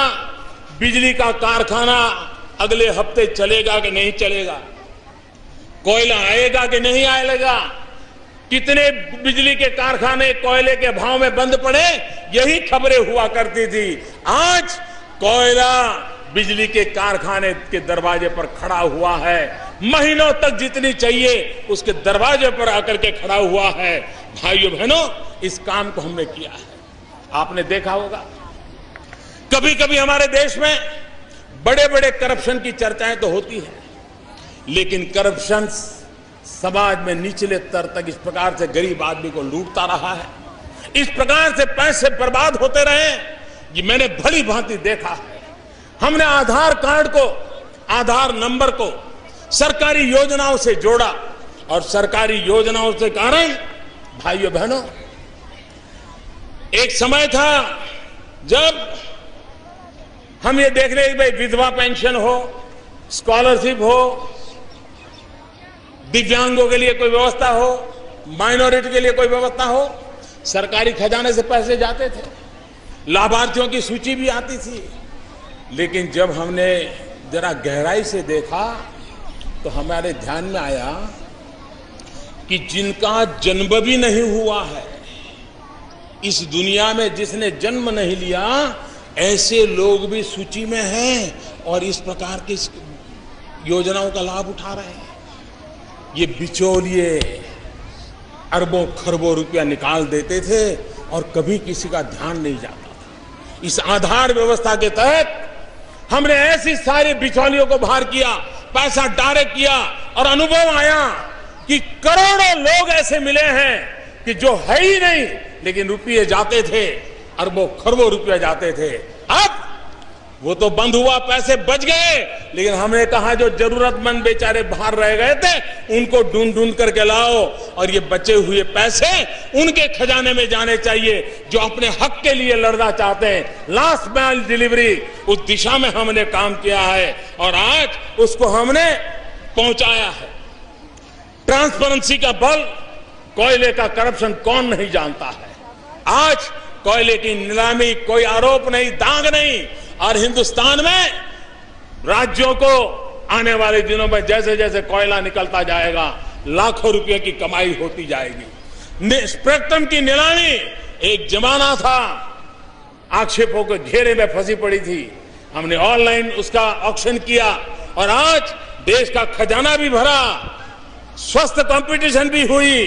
बिजली का कारखाना अगले हफ्ते चलेगा कि नहीं चलेगा, कोयला आएगा कि नहीं आएगा, कितने बिजली के कारखाने कोयले के भाव में बंद पड़े, यही खबरें हुआ करती थी। आज कोयला बिजली के कारखाने के दरवाजे पर खड़ा हुआ है, महीनों तक जितनी चाहिए उसके दरवाजे पर आकर के खड़ा हुआ है। भाइयों बहनों, इस काम को हमने किया है। आपने देखा होगा कभी कभी हमारे देश में बड़े बड़े करप्शन की चर्चाएं तो होती है, लेकिन करप्शन समाज में निचले स्तर तक इस प्रकार से गरीब आदमी को लूटता रहा है, इस प्रकार से पैसे बर्बाद होते रहे, ये मैंने भली भांति देखा है। हमने आधार कार्ड को, आधार नंबर को सरकारी योजनाओं से जोड़ा और सरकारी योजनाओं के कारण भाइयों बहनों, एक समय था जब हम ये देख रहे भाई विधवा पेंशन हो, स्कॉलरशिप हो, दिव्यांगों के लिए कोई व्यवस्था हो, माइनॉरिटी के लिए कोई व्यवस्था हो, सरकारी खजाने से पैसे जाते थे, लाभार्थियों की सूची भी आती थी। लेकिन जब हमने जरा गहराई से देखा तो हमारे ध्यान में आया कि जिनका जन्म भी नहीं हुआ है इस दुनिया में, जिसने जन्म नहीं लिया, ऐसे लोग भी सूची में हैं और इस प्रकार की योजनाओं का लाभ उठा रहे हैं। ये बिचौलिए अरबों खरबों रुपया निकाल देते थे और कभी किसी का ध्यान नहीं जाता था। इस आधार व्यवस्था के तहत हमने ऐसी सारे बिचौलियों को बाहर किया, पैसा डायरेक्ट किया और अनुभव आया कि करोड़ों लोग ऐसे मिले हैं कि जो है ही नहीं, लेकिन रुपये जाते थे, अरबों खरबों रुपया जाते थे। अब वो तो बंद हुआ, पैसे बच गए, लेकिन हमने कहा जो जरूरतमंद बेचारे बाहर रह गए थे उनको ढूंढ ढूंढ करके लाओ और ये बचे हुए पैसे उनके खजाने में जाने चाहिए जो अपने हक के लिए लड़ना चाहते हैं। लास्ट माइल डिलीवरी, उस दिशा में हमने काम किया है और आज उसको हमने पहुंचाया है। ट्रांसपेरेंसी का बल, कोयले का करप्शन कौन नहीं जानता है। आज कोयले की नीलामी, कोई आरोप नहीं, दाग नहीं, और हिंदुस्तान में राज्यों को आने वाले दिनों में जैसे जैसे कोयला निकलता जाएगा, लाखों रुपए की कमाई होती जाएगी। स्पेक्ट्रम की नीलामी एक जमाना था, आक्षेपों के घेरे में फंसी पड़ी थी। हमने ऑनलाइन उसका ऑक्शन किया और आज देश का खजाना भी भरा, स्वस्थ कंपटीशन भी हुई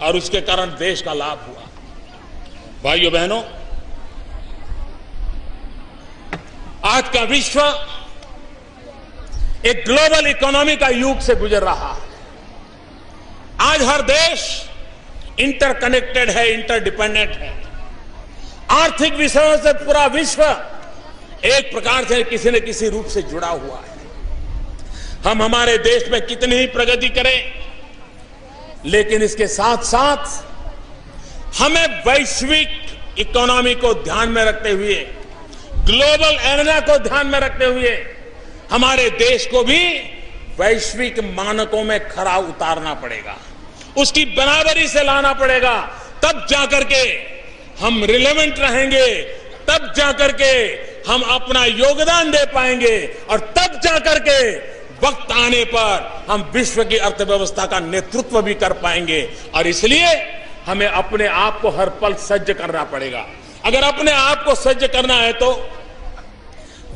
और उसके कारण देश का लाभ हुआ। भाइयों बहनों, आज का विश्व एक ग्लोबल इकोनॉमी का युग से गुजर रहा है। आज हर देश इंटरकनेक्टेड है, इंटरडिपेंडेंट है। आर्थिक विषयों से पूरा विश्व एक प्रकार से किसी न किसी रूप से जुड़ा हुआ है। हम हमारे देश में कितनी ही प्रगति करें, लेकिन इसके साथ साथ हमें वैश्विक इकोनॉमी को ध्यान में रखते हुए, ग्लोबल एरेना को ध्यान में रखते हुए हमारे देश को भी वैश्विक मानकों में खरा उतारना पड़ेगा, उसकी बराबरी से लाना पड़ेगा। तब जाकर के हम रिलेवेंट रहेंगे, तब जाकर के हम अपना योगदान दे पाएंगे और तब जाकर के वक्त आने पर हम विश्व की अर्थव्यवस्था का नेतृत्व भी कर पाएंगे। और इसलिए हमें अपने आप को हर पल सज्ज करना पड़ेगा। अगर अपने आप को सज्ज करना है तो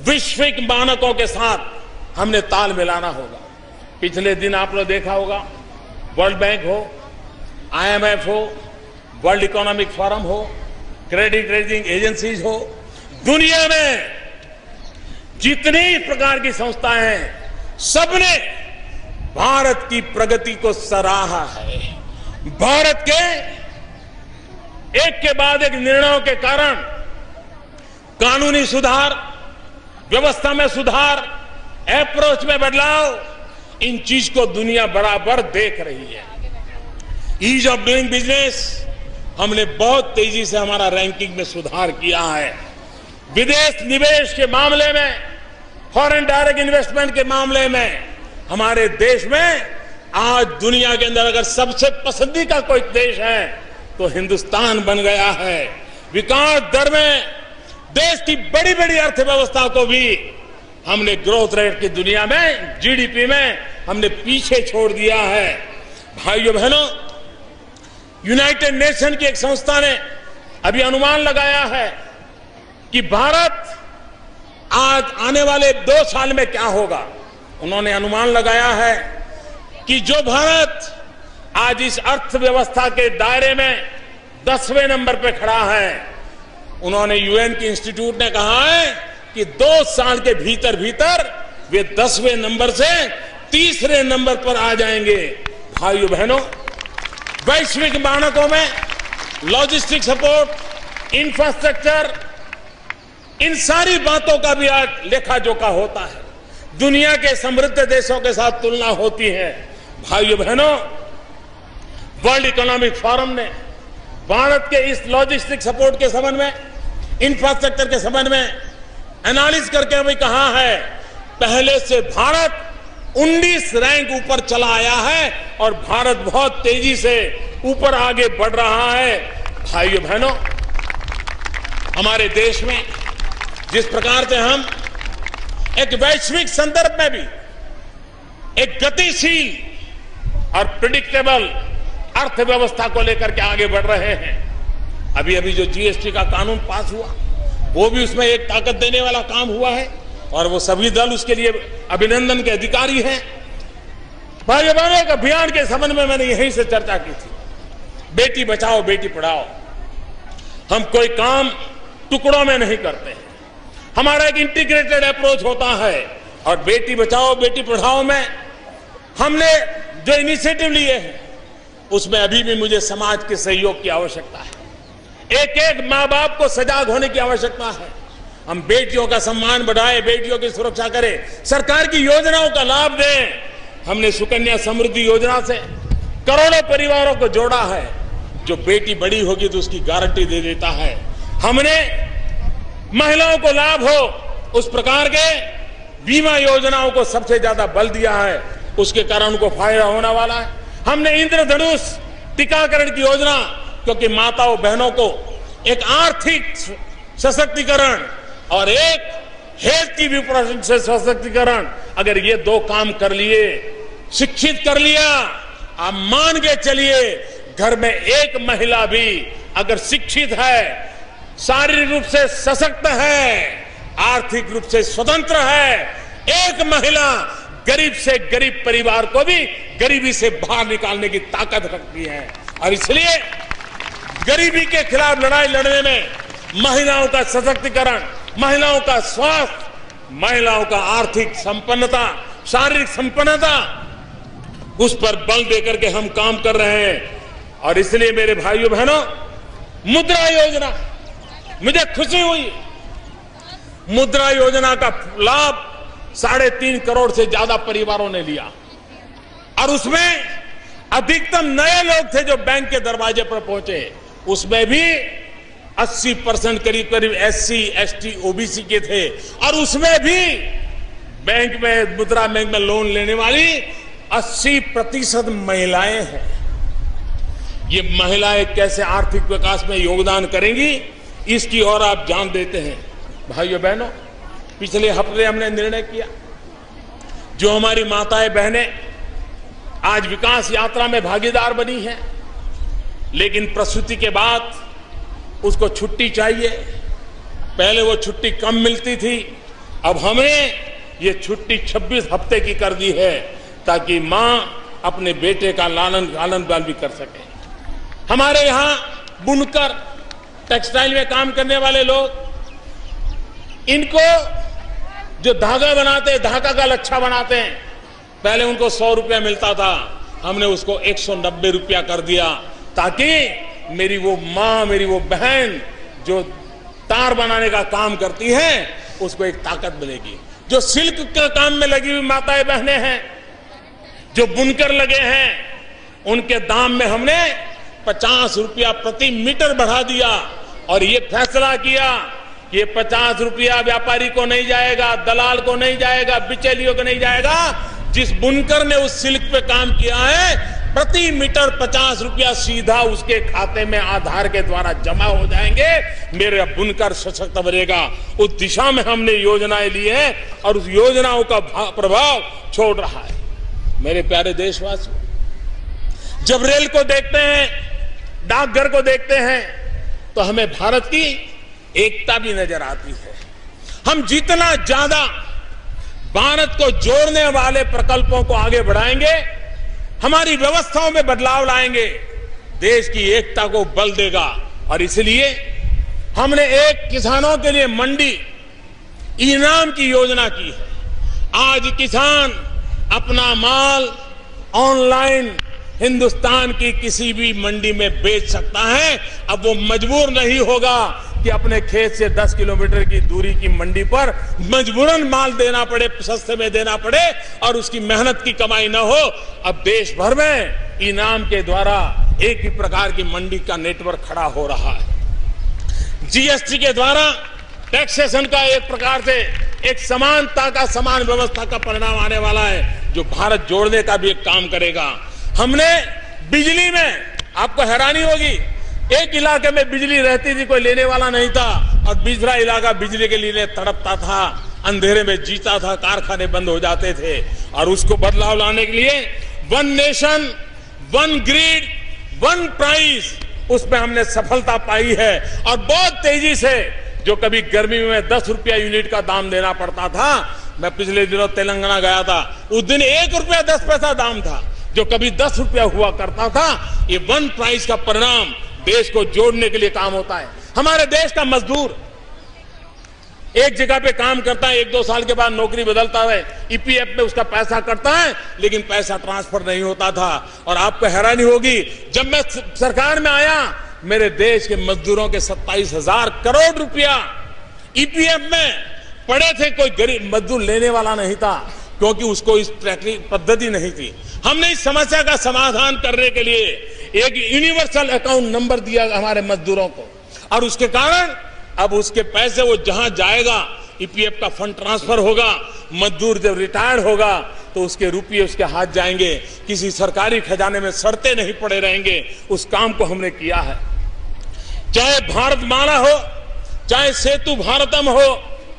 वैश्विक मानकों के साथ हमने ताल मिलाना होगा। पिछले दिन आप लोग देखा होगा, वर्ल्ड बैंक हो, IMF हो, वर्ल्ड इकोनॉमिक फोरम हो, क्रेडिट रेटिंग एजेंसीज हो, दुनिया में जितनी प्रकार की संस्थाएं हैं, सबने भारत की प्रगति को सराहा है। भारत के एक के बाद एक निर्णयों के कारण कानूनी सुधार, व्यवस्था में सुधार, अप्रोच में बदलाव, इन चीज को दुनिया बराबर देख रही है। ईज ऑफ डूइंग बिजनेस हमने बहुत तेजी से हमारा रैंकिंग में सुधार किया है। विदेश निवेश के मामले में, फॉरेन डायरेक्ट इन्वेस्टमेंट के मामले में हमारे देश में आज दुनिया के अंदर अगर सबसे पसंदीदा कोई देश है तो हिंदुस्तान बन गया है। विकास दर में देश की बड़ी बड़ी अर्थव्यवस्था को भी हमने ग्रोथ रेट की दुनिया में, जीडीपी में हमने पीछे छोड़ दिया है। भाइयों बहनों, यूनाइटेड नेशन की एक संस्था ने अभी अनुमान लगाया है कि भारत आज आने वाले 2 साल में क्या होगा। उन्होंने अनुमान लगाया है कि जो भारत आज इस अर्थव्यवस्था के दायरे में 10वें नंबर पे खड़ा है, उन्होंने यूएन के इंस्टीट्यूट ने कहा है कि 2 साल के भीतर भीतर वे 10वें नंबर से 3रे नंबर पर आ जाएंगे। भाइयों बहनों, वैश्विक मानकों में लॉजिस्टिक सपोर्ट, इंफ्रास्ट्रक्चर, इन सारी बातों का भी आज लेखा जोखा होता है। दुनिया के समृद्ध देशों के साथ तुलना होती है। भाइयों बहनों, वर्ल्ड इकोनॉमिक फोरम ने भारत के इस लॉजिस्टिक सपोर्ट के संबंध में, इंफ्रास्ट्रक्चर के संबंध में एनालिसिस करके हमें कहा है, पहले से भारत 19 रैंक ऊपर चला आया है और भारत बहुत तेजी से ऊपर आगे बढ़ रहा है। भाइयों बहनों, हमारे देश में जिस प्रकार से हम एक वैश्विक संदर्भ में भी एक गतिशील और प्रिडिक्टेबल अर्थव्यवस्था को लेकर के आगे बढ़ रहे हैं। अभी अभी जो जीएसटी का कानून पास हुआ, वो भी उसमें एक ताकत देने वाला काम हुआ है और वो सभी दल उसके लिए अभिनंदन के अधिकारी हैं। भाइयों बहनों, एक अभियान के संबंध में मैंने यहीं से चर्चा की थी, बेटी बचाओ बेटी पढ़ाओ। हम कोई काम टुकड़ों में नहीं करते हैं, हमारा एक इंटीग्रेटेड अप्रोच होता है। और बेटी बचाओ बेटी पढ़ाओ में हमने जो इनिशिएटिव लिए हैं, उसमें अभी भी मुझे समाज के सहयोग की आवश्यकता है। एक एक माँ बाप को सजाग होने की आवश्यकता है। हम बेटियों का सम्मान बढ़ाएं, बेटियों की सुरक्षा करें, सरकार की योजनाओं का लाभ दें। हमने सुकन्या समृद्धि योजना से करोड़ों परिवारों को जोड़ा है। जो बेटी बड़ी होगी तो उसकी गारंटी दे देता है। हमने महिलाओं को लाभ हो उस प्रकार के बीमा योजनाओं को सबसे ज्यादा बल दिया है, उसके कारण उनको फायदा होने वाला है। हमने इंद्रधनुष टीकाकरण की योजना, क्योंकि माताओं बहनों को एक आर्थिक सशक्तिकरण और एक हेल्थ की भी से सशक्तिकरण, अगर ये 2 काम कर लिए, शिक्षित कर लिया, आप मान के चलिए घर में एक महिला भी अगर शिक्षित है, शारीरिक रूप से सशक्त है, आर्थिक रूप से स्वतंत्र है, एक महिला गरीब से गरीब परिवार को भी गरीबी से बाहर निकालने की ताकत रखती है। और इसलिए गरीबी के खिलाफ लड़ाई लड़ने में महिलाओं का सशक्तिकरण, महिलाओं का स्वास्थ्य, महिलाओं का आर्थिक संपन्नता, शारीरिक संपन्नता, उस पर बल देकर के हम काम कर रहे हैं। और इसलिए मेरे भाइयों बहनों, मुद्रा योजना, मुझे खुशी हुई, मुद्रा योजना का लाभ 3.5 करोड़ से ज्यादा परिवारों ने लिया और उसमें अधिकतम नए लोग थे जो बैंक के दरवाजे पर पहुंचे। उसमें भी 80% करीब SC, ST, OBC के थे और उसमें भी बैंक में, मुद्रा बैंक में लोन लेने वाली 80% महिलाएं हैं। ये महिलाएं कैसे आर्थिक विकास में योगदान करेंगी, इसकी ओर आप जान देते हैं। भाइयों बहनों, पिछले हफ्ते हमने निर्णय किया, जो हमारी माताएं बहनें आज विकास यात्रा में भागीदार बनी हैं, लेकिन प्रसूति के बाद उसको छुट्टी चाहिए। पहले वो छुट्टी कम मिलती थी, अब हमें ये छुट्टी 26 हफ्ते की कर दी है, ताकि मां अपने बेटे का लालन पालन भी कर सके। हमारे यहां बुनकर, टेक्सटाइल में काम करने वाले लोग, इनको जो धागा बनाते हैं, धागा का लच्छा बनाते हैं, पहले उनको 100 रुपया मिलता था, हमने उसको 190 रुपया कर दिया, ताकि मेरी वो मां, मेरी वो बहन जो तार बनाने का काम करती है, उसको एक ताकत मिलेगी। जो सिल्क के काम में लगी हुई माताएं बहनें हैं, जो बुनकर लगे हैं, उनके दाम में हमने 50 रुपया प्रति मीटर बढ़ा दिया और ये फैसला किया कि 50 रुपया व्यापारी को नहीं जाएगा, दलाल को नहीं जाएगा, बिचौलियों को नहीं जाएगा। जिस बुनकर ने उस सिल्क पे काम किया है, प्रति मीटर 50 रुपया सीधा उसके खाते में आधार के द्वारा जमा हो जाएंगे। मेरा बुनकर सशक्त बनेगा। उस दिशा में हमने योजनाएं ली हैं और उस योजनाओं का प्रभाव छोड़ रहा है। मेरे प्यारे देशवासियों, जब रेल को देखते हैं, डाकघर को देखते हैं, तो हमें भारत की एकता भी नजर आती है। हम जितना ज्यादा भारत को जोड़ने वाले प्रकल्पों को आगे बढ़ाएंगे, हमारी व्यवस्थाओं में बदलाव लाएंगे, देश की एकता को बल देगा। और इसलिए हमने एक किसानों के लिए मंडी इनाम की योजना की है। आज किसान अपना माल ऑनलाइन हिंदुस्तान की किसी भी मंडी में बेच सकता है। अब वो मजबूर नहीं होगा कि अपने खेत से 10 किलोमीटर की दूरी की मंडी पर मजबूरन माल देना पड़े, सस्ते में देना पड़े और उसकी मेहनत की कमाई ना हो। अब देश भर में इनाम के द्वारा एक ही प्रकार की मंडी का नेटवर्क खड़ा हो रहा है। जीएसटी के द्वारा टैक्सेशन का एक प्रकार से एक समानता का, समान व्यवस्था का परिणाम आने वाला है, जो भारत जोड़ने का भी एक काम करेगा। हमने बिजली में, आपको हैरानी होगी, एक इलाके में बिजली रहती थी, कोई लेने वाला नहीं था, और दूसरा इलाका बिजली के लिए तड़पता था, अंधेरे में जीता था, कारखाने बंद हो जाते थे। और उसको बदलाव लाने के लिए one nation, one grid, one price, उसमें हमने सफलता पाई है। और बहुत तेजी से, जो कभी गर्मी में 10 रुपया यूनिट का दाम देना पड़ता था, मैं पिछले दिनों तेलंगाना गया था, उस दिन 1 रुपया 10 पैसा दाम था, जो कभी 10 रुपया हुआ करता था। ये वन प्राइस का परिणाम देश को जोड़ने के लिए काम होता है। हमारे देश का मजदूर एक जगह पे काम करता है, 1-2 साल के बाद नौकरी बदलता है, ईपीएफ में उसका पैसा कटता है, लेकिन पैसा ट्रांसफर नहीं होता था। और आपको हैरानी होगी, जब मैं सरकार में आया, मेरे देश के मजदूरों के 27,000 करोड़ रुपया ईपीएफ में पड़े थे। कोई गरीब मजदूर लेने वाला नहीं था, क्योंकि उसको इस पद्धति नहीं थी। हमने इस समस्या का समाधान करने के लिए एक यूनिवर्सल अकाउंट नंबर दिया हमारे मजदूरों को, और उसके कारण अब उसके पैसे वो जहां जाएगा, ईपीएफ का फंड ट्रांसफर होगा, मजदूर जब रिटायर्ड होगा तो उसके रुपये उसके हाथ जाएंगे, किसी सरकारी खजाने में सड़ते नहीं पड़े रहेंगे। उस काम को हमने किया है। चाहे भारतमाला हो, चाहे सेतु भारतम हो,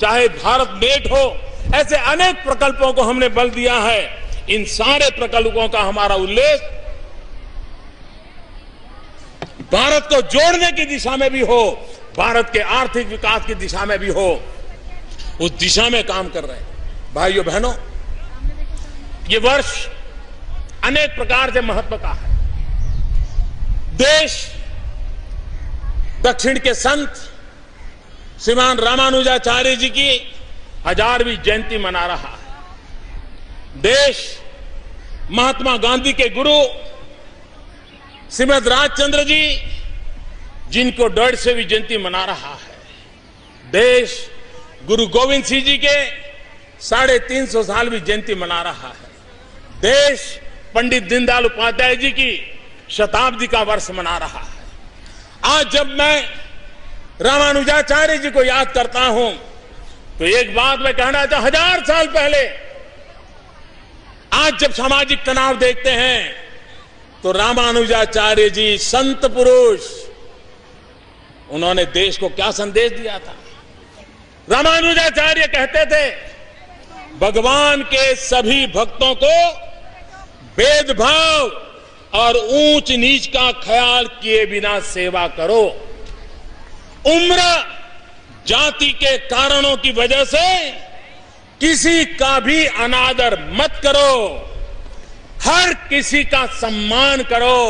चाहे भारत नेट हो, ऐसे अनेक प्रकल्पों को हमने बल दिया है। इन सारे प्रकल्पों का हमारा उल्लेख भारत को जोड़ने की दिशा में भी हो, भारत के आर्थिक विकास की दिशा में भी हो, उस दिशा में काम कर रहे हैं। भाइयों बहनों, ये वर्ष अनेक प्रकार से महत्व का है। देश दक्षिण के संत श्रीमान रामानुजाचार्य जी की 1000वीं जयंती मना रहा है। देश महात्मा गांधी के गुरु श्रीमद राजचंद्र जी जिनको 150वीं जयंती मना रहा है। देश गुरु गोविंद सिंह जी के 350 सालवीं जयंती मना रहा है। देश पंडित दीनदयाल उपाध्याय जी की शताब्दी का वर्ष मना रहा है। आज जब मैं रामानुजाचार्य जी को याद करता हूं तो एक बात मैं कहना चाहता हूं, 1000 साल पहले आज जब सामाजिक तनाव देखते हैं तो रामानुजाचार्य जी संत पुरुष, उन्होंने देश को क्या संदेश दिया था। रामानुजाचार्य कहते थे, भगवान के सभी भक्तों को भेदभाव और ऊंच नीच का ख्याल किए बिना सेवा करो। उम्र जाति के कारणों की वजह से किसी का भी अनादर मत करो, हर किसी का सम्मान करो।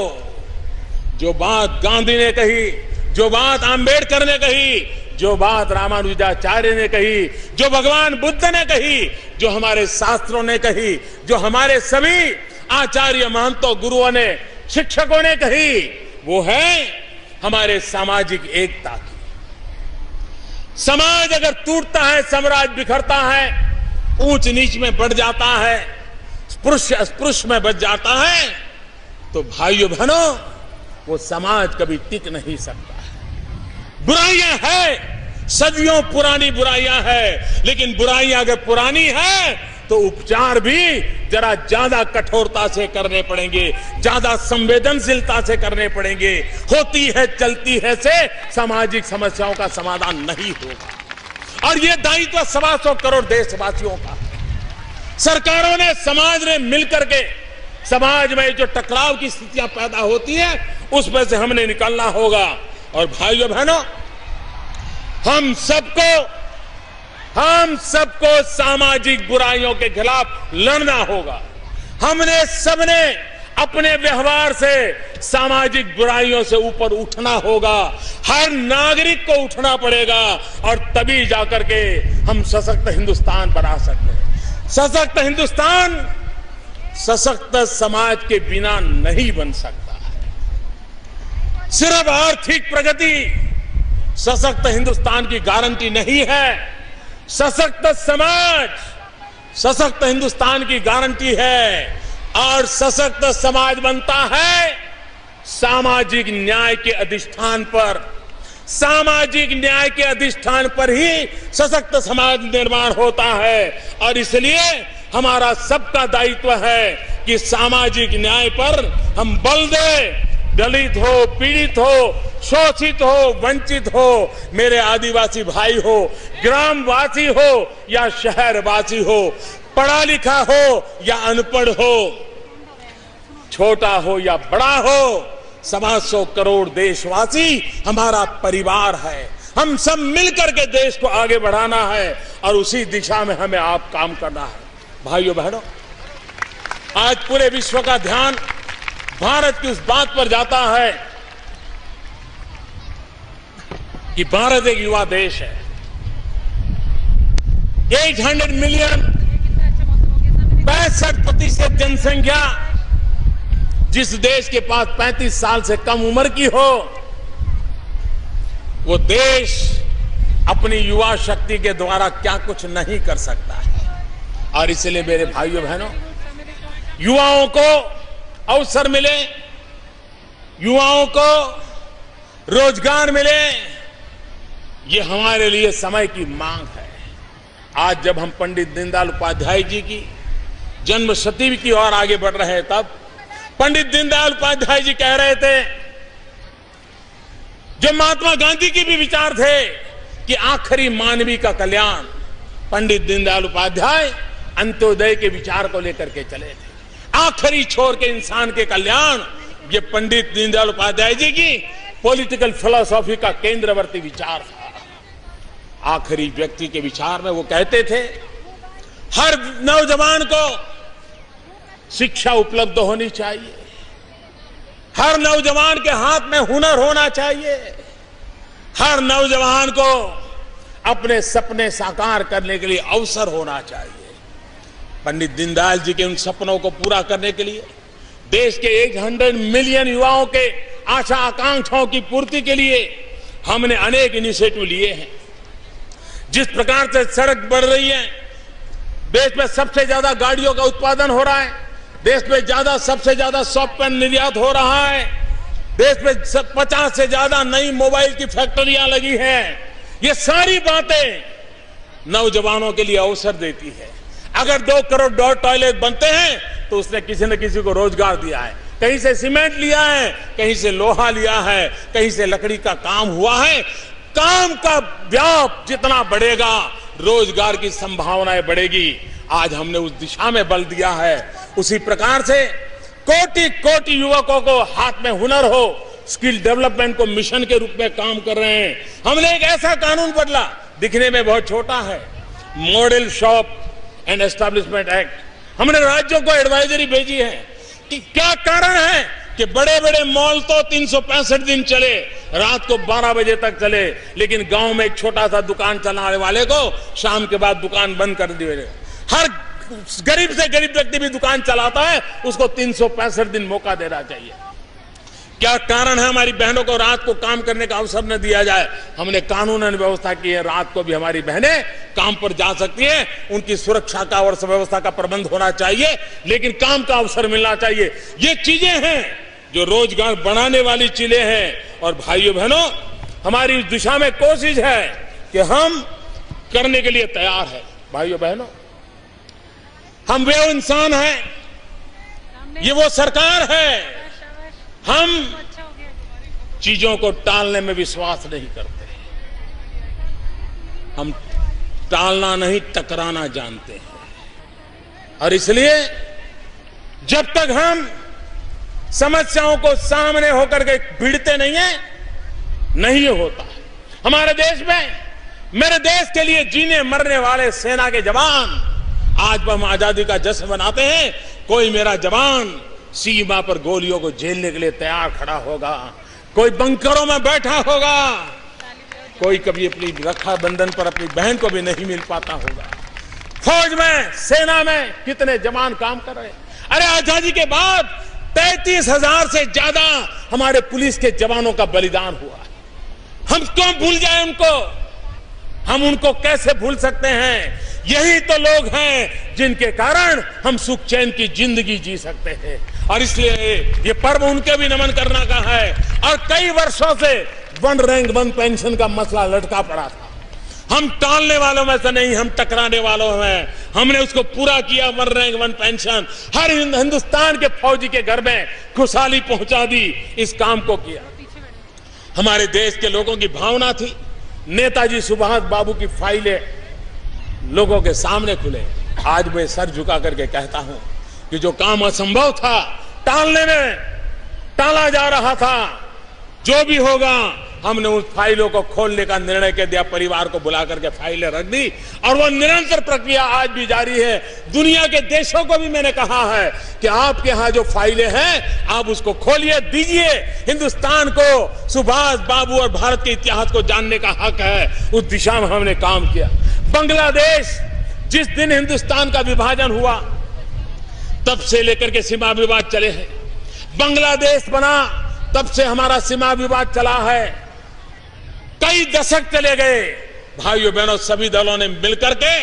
जो बात गांधी ने कही, जो बात आंबेडकर ने कही, जो बात रामानुजाचार्य ने कही, जो भगवान बुद्ध ने कही, जो हमारे शास्त्रों ने कही, जो हमारे सभी आचार्य महंतों गुरुओं ने, शिक्षकों ने कही, वो है हमारे सामाजिक एकता की। समाज अगर टूटता है, साम्राज्य बिखरता है, ऊंच नीच में बढ़ जाता है, स्पृश्य अस्पृश्य में बच जाता है, तो भाइयों बहनों वो समाज कभी टिक नहीं सकता है। बुराइयां हैं, सदियों पुरानी बुराइयां हैं, लेकिन बुराइयां अगर पुरानी है तो उपचार भी जरा ज्यादा कठोरता से करने पड़ेंगे, ज्यादा संवेदनशीलता से करने पड़ेंगे। होती है चलती है से सामाजिक समस्याओं का समाधान नहीं होगा। और यह दायित्व 125 करोड़ देशवासियों का। सरकारों ने, समाज ने मिलकर के समाज में जो टकराव की स्थितियां पैदा होती है उसमें से हमने निकलना होगा। और भाइयों बहनों, हम सबको सामाजिक बुराइयों के खिलाफ लड़ना होगा। हमने सबने अपने व्यवहार से सामाजिक बुराइयों से ऊपर उठना होगा। हर नागरिक को उठना पड़ेगा और तभी जाकर के हम सशक्त हिंदुस्तान बना सकते हैं। सशक्त हिंदुस्तान सशक्त समाज के बिना नहीं बन सकता है। सिर्फ आर्थिक प्रगति सशक्त हिंदुस्तान की गारंटी नहीं है। सशक्त समाज सशक्त हिंदुस्तान की गारंटी है। और सशक्त समाज बनता है सामाजिक न्याय के अधिष्ठान पर। सामाजिक न्याय के अधिष्ठान पर ही सशक्त समाज निर्माण होता है। और इसलिए हमारा सबका दायित्व है कि सामाजिक न्याय पर हम बल दें। दलित हो, पीड़ित हो, शोषित हो, वंचित हो, मेरे आदिवासी भाई हो, ग्रामवासी हो या शहरवासी हो, पढ़ा लिखा हो या अनपढ़ हो, छोटा हो या बड़ा हो, 125 करोड़ देशवासी हमारा परिवार है। हम सब मिलकर के देश को आगे बढ़ाना है और उसी दिशा में हमें आप काम करना है। भाइयों बहनों, आज पूरे विश्व का ध्यान भारत की उस बात पर जाता है कि भारत एक युवा देश है। 800 मिलियन 65% जनसंख्या जिस देश के पास 35 साल से कम उम्र की हो, वो देश अपनी युवा शक्ति के द्वारा क्या कुछ नहीं कर सकता है। और इसलिए मेरे भाइयों बहनों, युवाओं को अवसर मिले, युवाओं को रोजगार मिले, ये हमारे लिए समय की मांग है। आज जब हम पंडित दीनदयाल उपाध्याय जी की जन्म शताब्दी की ओर आगे बढ़ रहे हैं, तब पंडित दीनदयाल उपाध्याय जी कह रहे थे, जो महात्मा गांधी के भी विचार थे कि आखिरी मानवीय का कल्याण पंडित दीनदयाल उपाध्याय अंत्योदय के विचार को लेकर के चले थे। आखिरी छोर के इंसान के कल्याण, ये पंडित दीनदयाल उपाध्याय जी की पॉलिटिकल फिलॉसफी का केंद्रवर्ती विचार था। आखिरी व्यक्ति के विचार में वो कहते थे, हर नौजवान को शिक्षा उपलब्ध होनी चाहिए, हर नौजवान के हाथ में हुनर होना चाहिए, हर नौजवान को अपने सपने साकार करने के लिए अवसर होना चाहिए। पंडित दीनदयाल जी के उन सपनों को पूरा करने के लिए, देश के 100 मिलियन युवाओं के आशा आकांक्षाओं की पूर्ति के लिए हमने अनेक इनिशिएटिव लिए हैं। जिस प्रकार से सड़क बढ़ रही है, देश में सबसे ज्यादा गाड़ियों का उत्पादन हो रहा है, देश में सबसे ज्यादा सॉफ्टवेयर निर्यात हो रहा है, देश में 50 से ज्यादा नई मोबाइल की फैक्ट्रियां लगी हैं। ये सारी बातें नौजवानों के लिए अवसर देती है। अगर 2 करोड़ टॉयलेट बनते हैं तो उसने किसी न किसी को रोजगार दिया है। कहीं से सीमेंट लिया है, कहीं से लोहा लिया है, कहीं से लकड़ी का काम हुआ है। काम का व्याप जितना बढ़ेगा, रोजगार की संभावनाएं बढ़ेगी। आज हमने उस दिशा में बल दिया है। उसी प्रकार से कोटि कोटि युवकों को हाथ में हुनर हो, स्किल डेवलपमेंट को मिशन के रूप में काम कर रहे हैं। हमने एक ऐसा कानून बदला, दिखने में बहुत छोटा है, model shop and establishment act. हमने राज्यों को एडवाइजरी भेजी है कि क्या कारण है कि बड़े बड़े मॉल तो 365 दिन चले, रात को 12 बजे तक चले, लेकिन गांव में एक छोटा सा दुकान चलाने वाले को शाम के बाद दुकान बंद कर दी। हर गरीब से गरीब व्यक्ति भी दुकान चलाता है, उसको 365 दिन मौका देना चाहिए। क्या कारण है हमारी बहनों को रात को काम करने का अवसर न दिया जाए? हमने कानूनन व्यवस्था की है, रात को भी हमारी बहनें काम पर जा सकती हैं। उनकी सुरक्षा का और व्यवस्था का प्रबंध होना चाहिए, लेकिन काम का अवसर मिलना चाहिए। ये चीजें हैं जो रोजगार बढ़ाने वाली चीजें हैं। और भाइयों बहनों, हमारी इस दिशा में कोशिश है कि हम करने के लिए तैयार है। भाइयों बहनों, हम वे इंसान हैं, ये वो सरकार है, हम चीजों को टालने में विश्वास नहीं करते। हम टालना नहीं, टकराना जानते हैं। और इसलिए जब तक हम समस्याओं को सामने होकर के भिड़ते नहीं है, नहीं होता। हमारे देश में, मेरे देश के लिए जीने मरने वाले सेना के जवान, आज हम आजादी का जश्न मनाते हैं। कोई मेरा जवान सीमा पर गोलियों को झेलने के लिए तैयार खड़ा होगा, कोई बंकरों में बैठा होगा, कोई कभी अपनी रक्षाबंधन पर अपनी बहन को भी नहीं मिल पाता होगा। फौज में, सेना में कितने जवान काम कर रहे हैं। अरे आजादी के बाद 33,000 से ज्यादा हमारे पुलिस के जवानों का बलिदान हुआ। हम क्यों भूल जाए उनको? हम उनको कैसे भूल सकते हैं? यही तो लोग हैं जिनके कारण हम सुख चैन की जिंदगी जी सकते हैं। और इसलिए ये पर्व उनके भी नमन करना का है। और कई वर्षों से 1 रैंक 1 पेंशन का मसला लटका पड़ा था। हम टालने वालों में से नहीं, हम टकराने वालों में। हमने उसको पूरा किया। 1 रैंक 1 पेंशन हर हिंदुस्तान के फौजी के घर में खुशहाली पहुंचा दी। इस काम को किया। हमारे देश के लोगों की भावना थी। नेताजी सुभाष बाबू की फाइलें लोगों के सामने खुले। आज मैं सर झुका करके कहता हूं कि जो काम असंभव था, टालने में टाला जा रहा था, जो भी होगा, हमने उस फाइलों को खोलने का निर्णय कर दिया। परिवार को बुला करके फाइलें रख दी और वो निरंतर प्रक्रिया आज भी जारी है। दुनिया के देशों को भी मैंने कहा है कि आपके यहां जो फाइलें हैं, आप उसको खोलिए, दीजिए। हिंदुस्तान को सुभाष बाबू और भारत के इतिहास को जानने का हक है। उस दिशा में हमने काम किया। बांग्लादेश, जिस दिन हिंदुस्तान का विभाजन हुआ, तब से लेकर के सीमा विवाद चले हैं। बांग्लादेश बना, तब से हमारा सीमा विवाद चला है। कई दशक चले गए। भाइयों बहनों, सभी दलों ने मिलकर के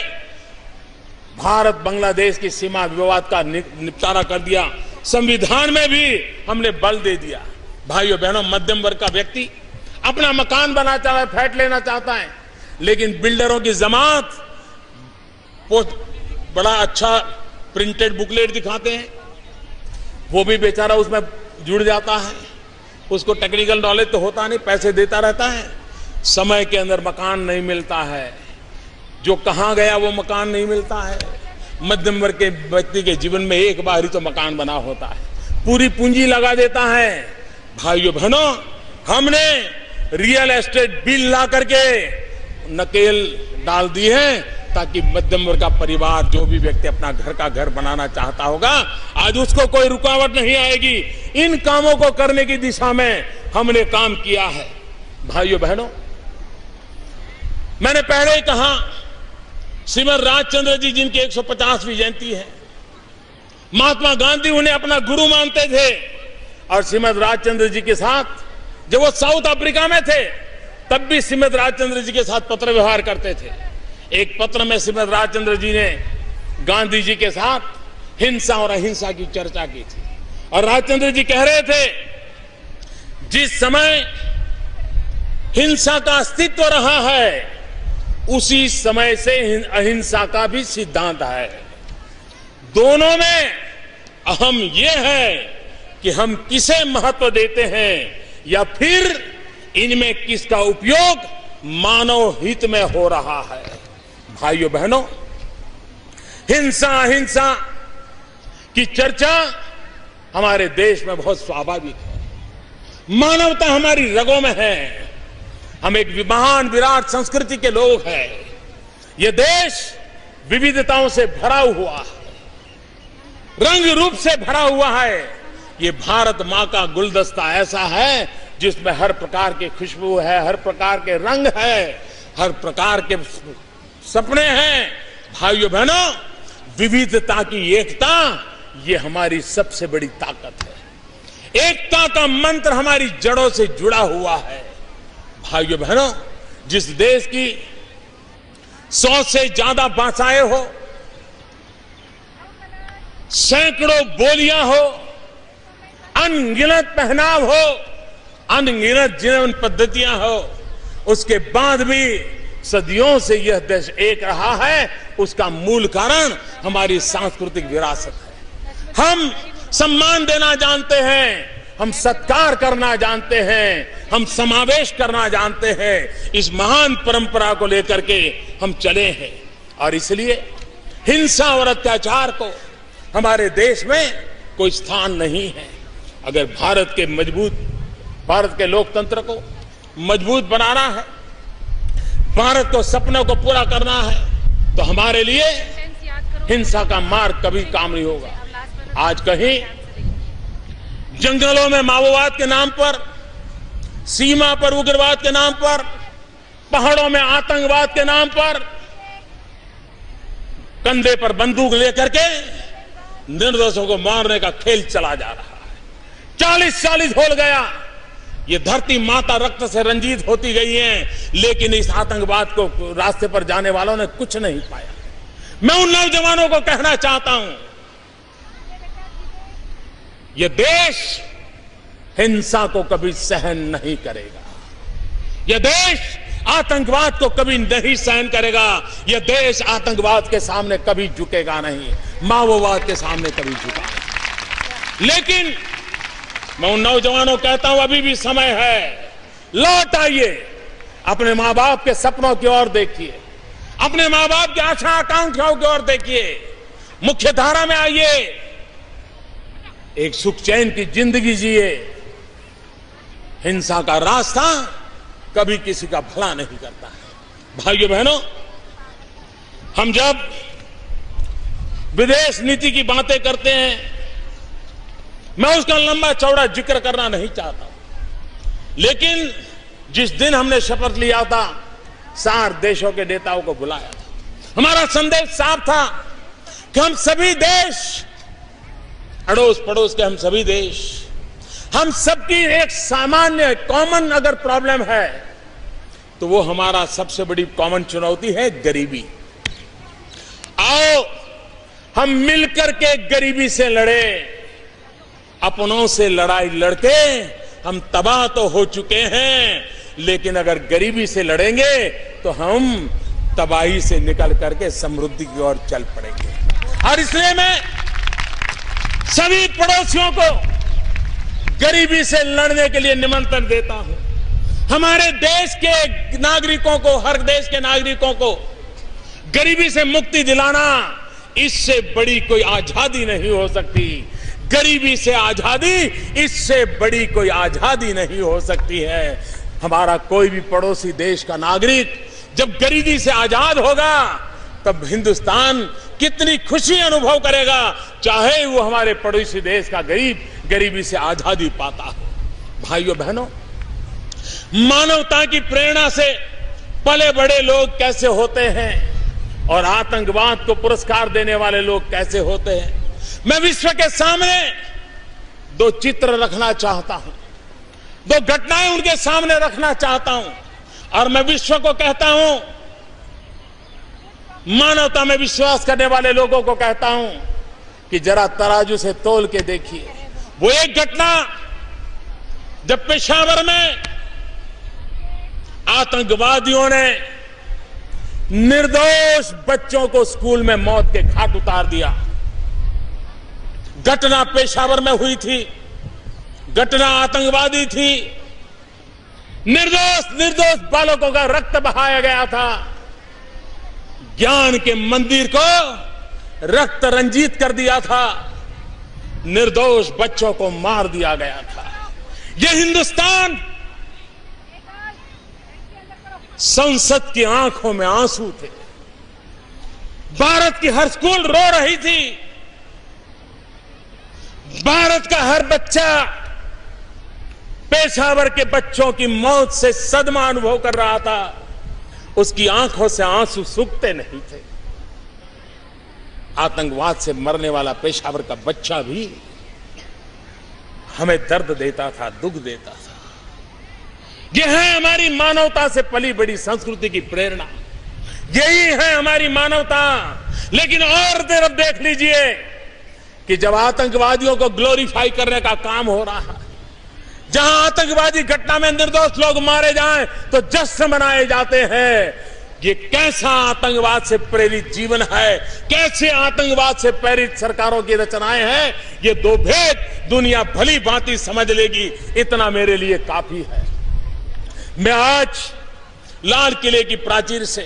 भारत बांग्लादेश की सीमा विवाद का निपटारा कर दिया। संविधान में भी हमने बल दे दिया। भाइयों बहनों, मध्यम वर्ग का व्यक्ति अपना मकान बनाना चाहता है, फ्लैट लेना चाहता है, लेकिन बिल्डरों की जमात बड़ा अच्छा प्रिंटेड बुकलेट दिखाते हैं, वो भी बेचारा उसमें जुड़ जाता है। उसको टेक्निकल नॉलेज तो होता नहीं, पैसे देता रहता है, समय के अंदर मकान नहीं मिलता है। जो कहां गया वो मकान नहीं मिलता है। मध्यम वर्ग के व्यक्ति के जीवन में एक बार ही तो मकान बना होता है, पूरी पूंजी लगा देता है। भाइयों बहनों, हमने रियल एस्टेट बिल ला करके नकेल डाल दी है ताकि मध्यम वर्ग का परिवार, जो भी व्यक्ति अपना घर का घर बनाना चाहता होगा, आज उसको कोई रुकावट नहीं आएगी। इन कामों को करने की दिशा में हमने काम किया है। भाइयों बहनों, मैंने पहले ही कहा, श्रीमद राजचंद्र जी जिनकी 150वीं जयंती है, महात्मा गांधी उन्हें अपना गुरु मानते थे और श्रीमद राजचंद्र जी के साथ जब वो साउथ अफ्रीका में थे तब भी श्रीमद राजचंद्र जी के साथ पत्र व्यवहार करते थे। एक पत्र में श्रीमद राजचंद्र जी ने गांधी जी के साथ हिंसा और अहिंसा की चर्चा की थी और राजचंद्र जी कह रहे थे, जिस समय हिंसा का अस्तित्व रहा है उसी समय से अहिंसा का भी सिद्धांत है। दोनों में अहम यह है कि हम किसे महत्व देते हैं या फिर इनमें किसका उपयोग मानव हित में हो रहा है। भाइयों बहनों, हिंसा अहिंसा की चर्चा हमारे देश में बहुत स्वाभाविक है। मानवता हमारी रगों में है। हम एक महान विराट संस्कृति के लोग हैं। यह देश विविधताओं से भरा हुआ है, रंग रूप से भरा हुआ है। ये भारत मां का गुलदस्ता ऐसा है जिसमें हर प्रकार की खुशबू है, हर प्रकार के रंग है, हर प्रकार के सपने हैं। भाइयों बहनों, विविधता की एकता ये हमारी सबसे बड़ी ताकत है। एकता का मंत्र हमारी जड़ों से जुड़ा हुआ है। भाइयों बहनों, जिस देश की 100 से ज्यादा भाषाएं हो, सैकड़ों बोलियां हो, अनगिनत पहनाव हो, अनगिनत जीवन पद्धतियां हो, उसके बाद भी सदियों से यह देश एक रहा है, उसका मूल कारण हमारी सांस्कृतिक विरासत है। हम सम्मान देना जानते हैं, हम सत्कार करना जानते हैं, हम समावेश करना जानते हैं। इस महान परंपरा को लेकर के हम चले हैं और इसलिए हिंसा और अत्याचार को हमारे देश में कोई स्थान नहीं है। अगर भारत के लोकतंत्र को मजबूत बनाना है, भारत को सपनों को पूरा करना है, तो हमारे लिए हिंसा का मार्ग कभी काम नहीं होगा। आज कहीं जंगलों में माओवाद के नाम पर, सीमा पर उग्रवाद के नाम पर, पहाड़ों में आतंकवाद के नाम पर कंधे पर बंदूक लेकर के निर्दोषों को मारने का खेल चला जा रहा है। 40 हो गया। ये धरती माता रक्त से रंजित होती गई है, लेकिन इस आतंकवाद को रास्ते पर जाने वालों ने कुछ नहीं पाया। मैं उन नौजवानों को कहना चाहता हूं, यह देश हिंसा को कभी सहन नहीं करेगा। यह देश आतंकवाद को कभी नहीं सहन करेगा। यह देश आतंकवाद के सामने कभी झुकेगा नहीं, माओवाद के सामने कभी झुका नहीं। लेकिन मैं उन नौजवानों को कहता हूं, अभी भी समय है, लौट आइए, अपने मां बाप के सपनों की ओर देखिए, अपने मां बाप की आशा आकांक्षाओं की ओर देखिए, मुख्य धारा में आइए, एक सुख चैन की जिंदगी जिए। हिंसा का रास्ता कभी किसी का भला नहीं करता है। भाइयों बहनों, हम जब विदेश नीति की बातें करते हैं, मैं उसका लंबा चौड़ा जिक्र करना नहीं चाहता, लेकिन जिस दिन हमने शपथ लिया था, 4 देशों के नेताओं को बुलाया था। हमारा संदेश साफ था कि हम सभी देश, अड़ोस पड़ोस के हम सभी देश, हम सबकी एक सामान्य कॉमन अगर प्रॉब्लम है तो वो हमारा सबसे बड़ी कॉमन चुनौती है गरीबी। आओ हम मिलकर के गरीबी से लड़े। अपनों से लड़ाई लड़के हम तबाह तो हो चुके हैं, लेकिन अगर गरीबी से लड़ेंगे तो हम तबाही से निकल करके समृद्धि की ओर चल पड़ेंगे। और इसलिए मैं सभी पड़ोसियों को गरीबी से लड़ने के लिए निमंत्रण देता हूं। हमारे देश के नागरिकों को, हर देश के नागरिकों को गरीबी से मुक्ति दिलाना, इससे बड़ी कोई आजादी नहीं हो सकती। गरीबी से आजादी, इससे बड़ी कोई आजादी नहीं हो सकती है। हमारा कोई भी पड़ोसी देश का नागरिक जब गरीबी से आजाद होगा तब हिंदुस्तान कितनी खुशी अनुभव करेगा, चाहे वो हमारे पड़ोसी देश का गरीब गरीबी से आजादी पाता हो। भाइयों बहनों, मानवता की प्रेरणा से पले बड़े लोग कैसे होते हैं और आतंकवाद को पुरस्कार देने वाले लोग कैसे होते हैं, मैं विश्व के सामने दो चित्र रखना चाहता हूं, दो घटनाएं उनके सामने रखना चाहता हूं और मैं विश्व को कहता हूं, मानवता में विश्वास करने वाले लोगों को कहता हूं कि जरा तराजू से तोल के देखिए। वो एक घटना जब पेशावर में आतंकवादियों ने निर्दोष बच्चों को स्कूल में मौत के घाट उतार दिया। घटना पेशावर में हुई थी, घटना आतंकवादी थी। निर्दोष बालकों का रक्त बहाया गया था। ज्ञान के मंदिर को रक्त रंजित कर दिया था। निर्दोष बच्चों को मार दिया गया था। यह हिंदुस्तान, संसद की आंखों में आंसू थे। भारत की हर स्कूल रो रही थी। भारत का हर बच्चा पेशावर के बच्चों की मौत से सदमा अनुभव कर रहा था। उसकी आंखों से आंसू सूखते नहीं थे। आतंकवाद से मरने वाला पेशावर का बच्चा भी हमें दर्द देता था, दुख देता था। यह है हमारी मानवता से पली बड़ी संस्कृति की प्रेरणा, यही है हमारी मानवता। लेकिन और तरफ देख लीजिए कि जब आतंकवादियों को ग्लोरीफाई करने का काम हो रहा है, जहां आतंकवादी घटना में निर्दोष लोग मारे जाएं तो जश्न मनाए जाते हैं। ये कैसा आतंकवाद से प्रेरित जीवन है, कैसे आतंकवाद से प्रेरित सरकारों की रचनाएं हैं, ये दो भेद दुनिया भली भांति समझ लेगी। इतना मेरे लिए काफी है। मैं आज लाल किले की प्राचीर से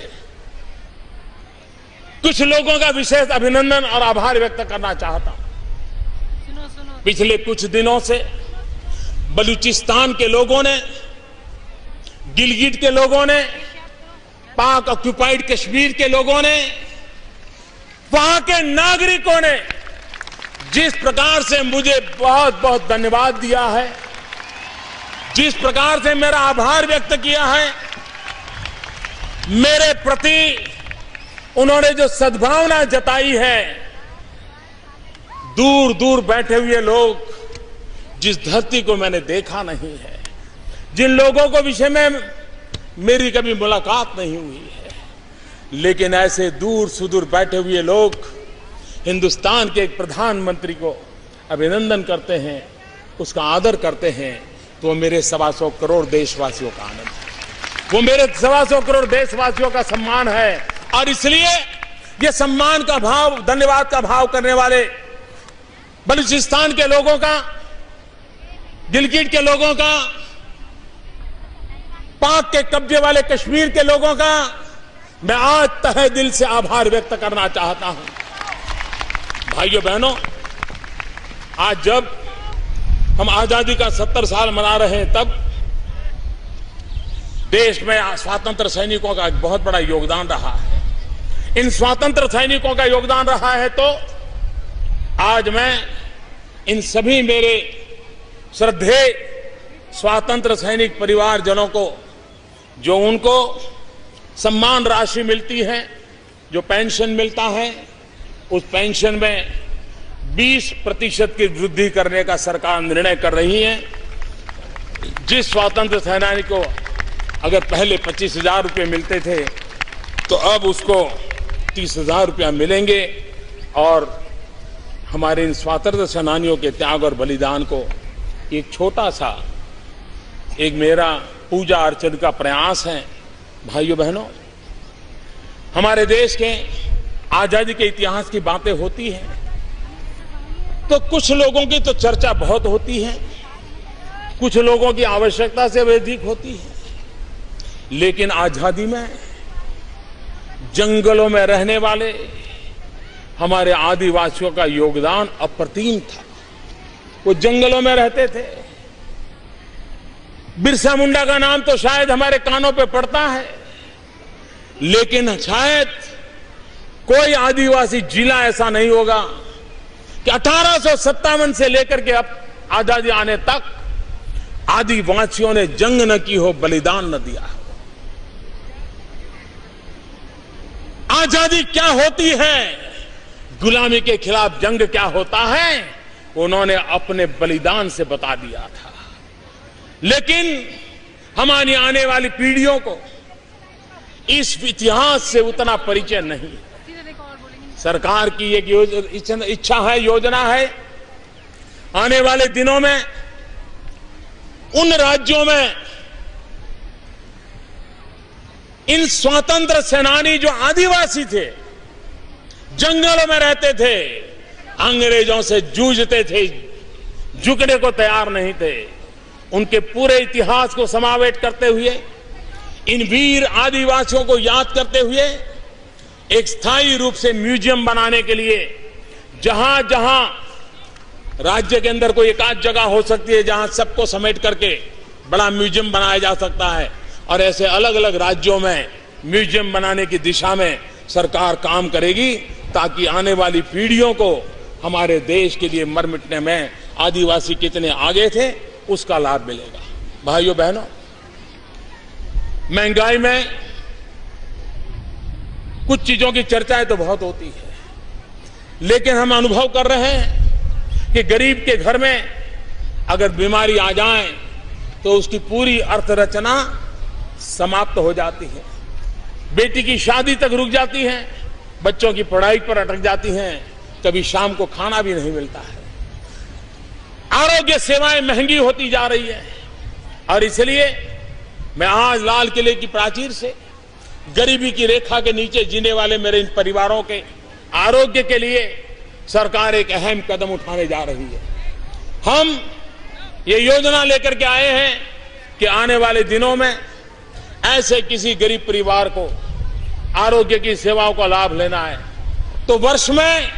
कुछ लोगों का विशेष अभिनंदन और आभार व्यक्त करना चाहता हूं। पिछले कुछ दिनों से बलूचिस्तान के लोगों ने, गिलगिट के लोगों ने, पाक ऑक्युपाइड कश्मीर के लोगों ने, वहां के नागरिकों ने जिस प्रकार से मुझे बहुत बहुत धन्यवाद दिया है, जिस प्रकार से मेरा आभार व्यक्त किया है, मेरे प्रति उन्होंने जो सद्भावना जताई है, दूर दूर बैठे हुए लोग, जिस धरती को मैंने देखा नहीं है, जिन लोगों को विषय में मेरी कभी मुलाकात नहीं हुई है, लेकिन ऐसे दूर सुदूर बैठे हुए लोग हिंदुस्तान के एक प्रधानमंत्री को अभिनंदन करते हैं, उसका आदर करते हैं, तो मेरे 125 करोड़ देशवासियों का आनंद है, वो मेरे 125 करोड़ देशवासियों का सम्मान है। और इसलिए ये सम्मान का भाव, धन्यवाद का भाव करने वाले बलूचिस्तान के लोगों का, गिलगिट के लोगों का, पाक के कब्जे वाले कश्मीर के लोगों का मैं आज तहे दिल से आभार व्यक्त करना चाहता हूं। भाइयों बहनों, आज जब हम आजादी का 70 साल मना रहे हैं, तब देश में स्वतंत्र सैनिकों का एक बहुत बड़ा योगदान रहा है। इन स्वतंत्र सैनिकों का योगदान रहा है, तो आज मैं इन सभी मेरे श्रद्धेय स्वतंत्र सैनिक परिवारजनों को, जो उनको सम्मान राशि मिलती है, जो पेंशन मिलता है, उस पेंशन में 20% की वृद्धि करने का सरकार निर्णय कर रही है। जिस स्वतंत्र सेनानी को अगर पहले 25,000 रुपये मिलते थे, तो अब उसको 30,000 रुपया मिलेंगे। और हमारे इन स्वतंत्र सेनानियों के त्याग और बलिदान को एक छोटा सा, एक मेरा पूजा अर्चन का प्रयास है। भाइयों बहनों, हमारे देश के आजादी के इतिहास की बातें होती हैं तो कुछ लोगों की तो चर्चा बहुत होती है, कुछ लोगों की आवश्यकता से अधिक होती है। लेकिन आजादी में जंगलों में रहने वाले हमारे आदिवासियों का योगदान अप्रतिम था। वो जंगलों में रहते थे। बिरसा मुंडा का नाम तो शायद हमारे कानों पे पड़ता है, लेकिन शायद कोई आदिवासी जिला ऐसा नहीं होगा कि 1857 से लेकर के अब आजादी आने तक आदिवासियों ने जंग न की हो, बलिदान न दिया हो। आजादी क्या होती है, गुलामी के खिलाफ जंग क्या होता है, उन्होंने अपने बलिदान से बता दिया था। लेकिन हमारी आने वाली पीढ़ियों को इस इतिहास से उतना परिचय नहीं। सरकार की एक इच्छा है, योजना है, आने वाले दिनों में उन राज्यों में इन स्वतंत्र सेनानी जो आदिवासी थे, जंगलों में रहते थे, अंग्रेजों से जूझते थे, झुकने को तैयार नहीं थे, उनके पूरे इतिहास को समावेश करते हुए, इन वीर आदिवासियों को याद करते हुए एक स्थायी रूप से म्यूजियम बनाने के लिए जहां जहां राज्य के अंदर कोई एक आध जगह हो सकती है जहां सबको समेट करके बड़ा म्यूजियम बनाया जा सकता है, और ऐसे अलग अलग राज्यों में म्यूजियम बनाने की दिशा में सरकार काम करेगी, ताकि आने वाली पीढ़ियों को हमारे देश के लिए मर मिटने में आदिवासी कितने आगे थे उसका लाभ मिलेगा। भाइयों बहनों, महंगाई में कुछ चीजों की चर्चाएं तो बहुत होती है, लेकिन हम अनुभव कर रहे हैं कि गरीब के घर में अगर बीमारी आ जाए तो उसकी पूरी अर्थरचना समाप्त हो जाती है। बेटी की शादी तक रुक जाती है, बच्चों की पढ़ाई पर अटक जाती हैं, कभी शाम को खाना भी नहीं मिलता है। आरोग्य सेवाएं महंगी होती जा रही है, और इसलिए मैं आज लाल किले की प्राचीर से गरीबी की रेखा के नीचे जीने वाले मेरे इन परिवारों के आरोग्य के लिए सरकार एक अहम कदम उठाने जा रही है। हम ये योजना लेकर के आए हैं कि आने वाले दिनों में ऐसे किसी गरीब परिवार को आरोग्य की सेवाओं का लाभ लेना है तो वर्ष में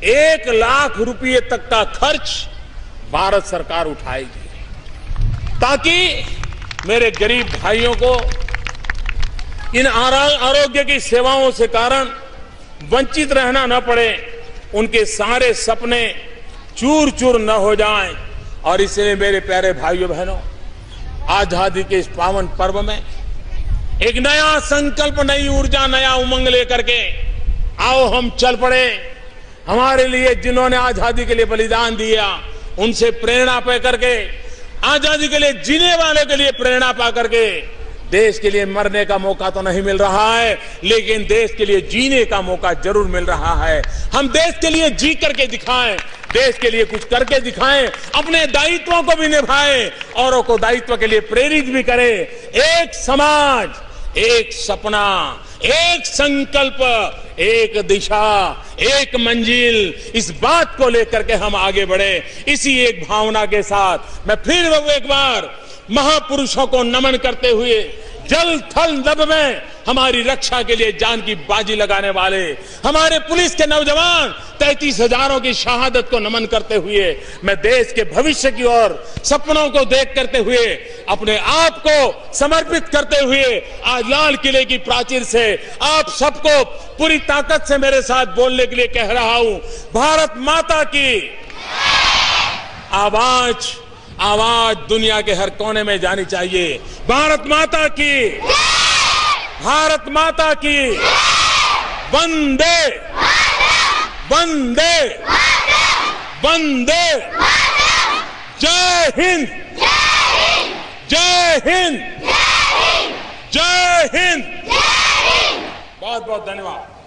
1 लाख रुपए तक का खर्च भारत सरकार उठाएगी, ताकि मेरे गरीब भाइयों को इन आरोग्य की सेवाओं से कारण वंचित रहना न पड़े, उनके सारे सपने चूर चूर न हो जाएं। और इसलिए मेरे प्यारे भाइयों बहनों, आजादी के इस पावन पर्व में एक नया संकल्प, नई ऊर्जा, नया उमंग लेकर के आओ हम चल पड़े। हमारे लिए जिन्होंने आजादी के लिए बलिदान दिया, उनसे प्रेरणा पा करके, आजादी के लिए जीने वाले के लिए प्रेरणा पा करके, देश के लिए मरने का मौका तो नहीं मिल रहा है, लेकिन देश के लिए जीने का मौका जरूर मिल रहा है। हम देश के लिए जी करके दिखाएं, देश के लिए कुछ करके दिखाएं, अपने दायित्वों को भी निभाएं, औरों को दायित्व के लिए प्रेरित भी करें। एक समाज, एक सपना, एक संकल्प, एक दिशा, एक मंजिल, इस बात को लेकर के हम आगे बढ़े। इसी एक भावना के साथ मैं फिर एक बार महापुरुषों को नमन करते हुए, जल थल नभ में हमारी रक्षा के लिए जान की बाजी लगाने वाले हमारे पुलिस के नौजवान 33,000 की शहादत को नमन करते हुए, मैं देश के भविष्य की ओर सपनों को देख करते हुए, अपने आप को समर्पित करते हुए आज लाल किले की प्राचीर से आप सबको पूरी ताकत से मेरे साथ बोलने के लिए कह रहा हूं, भारत माता की आवाज, आवाज दुनिया के हर कोने में जानी चाहिए। भारत माता की, भारत माता की, वंदे वंदे वंदे, जय हिंद, जय हिंद, जय हिंद। बहुत बहुत धन्यवाद।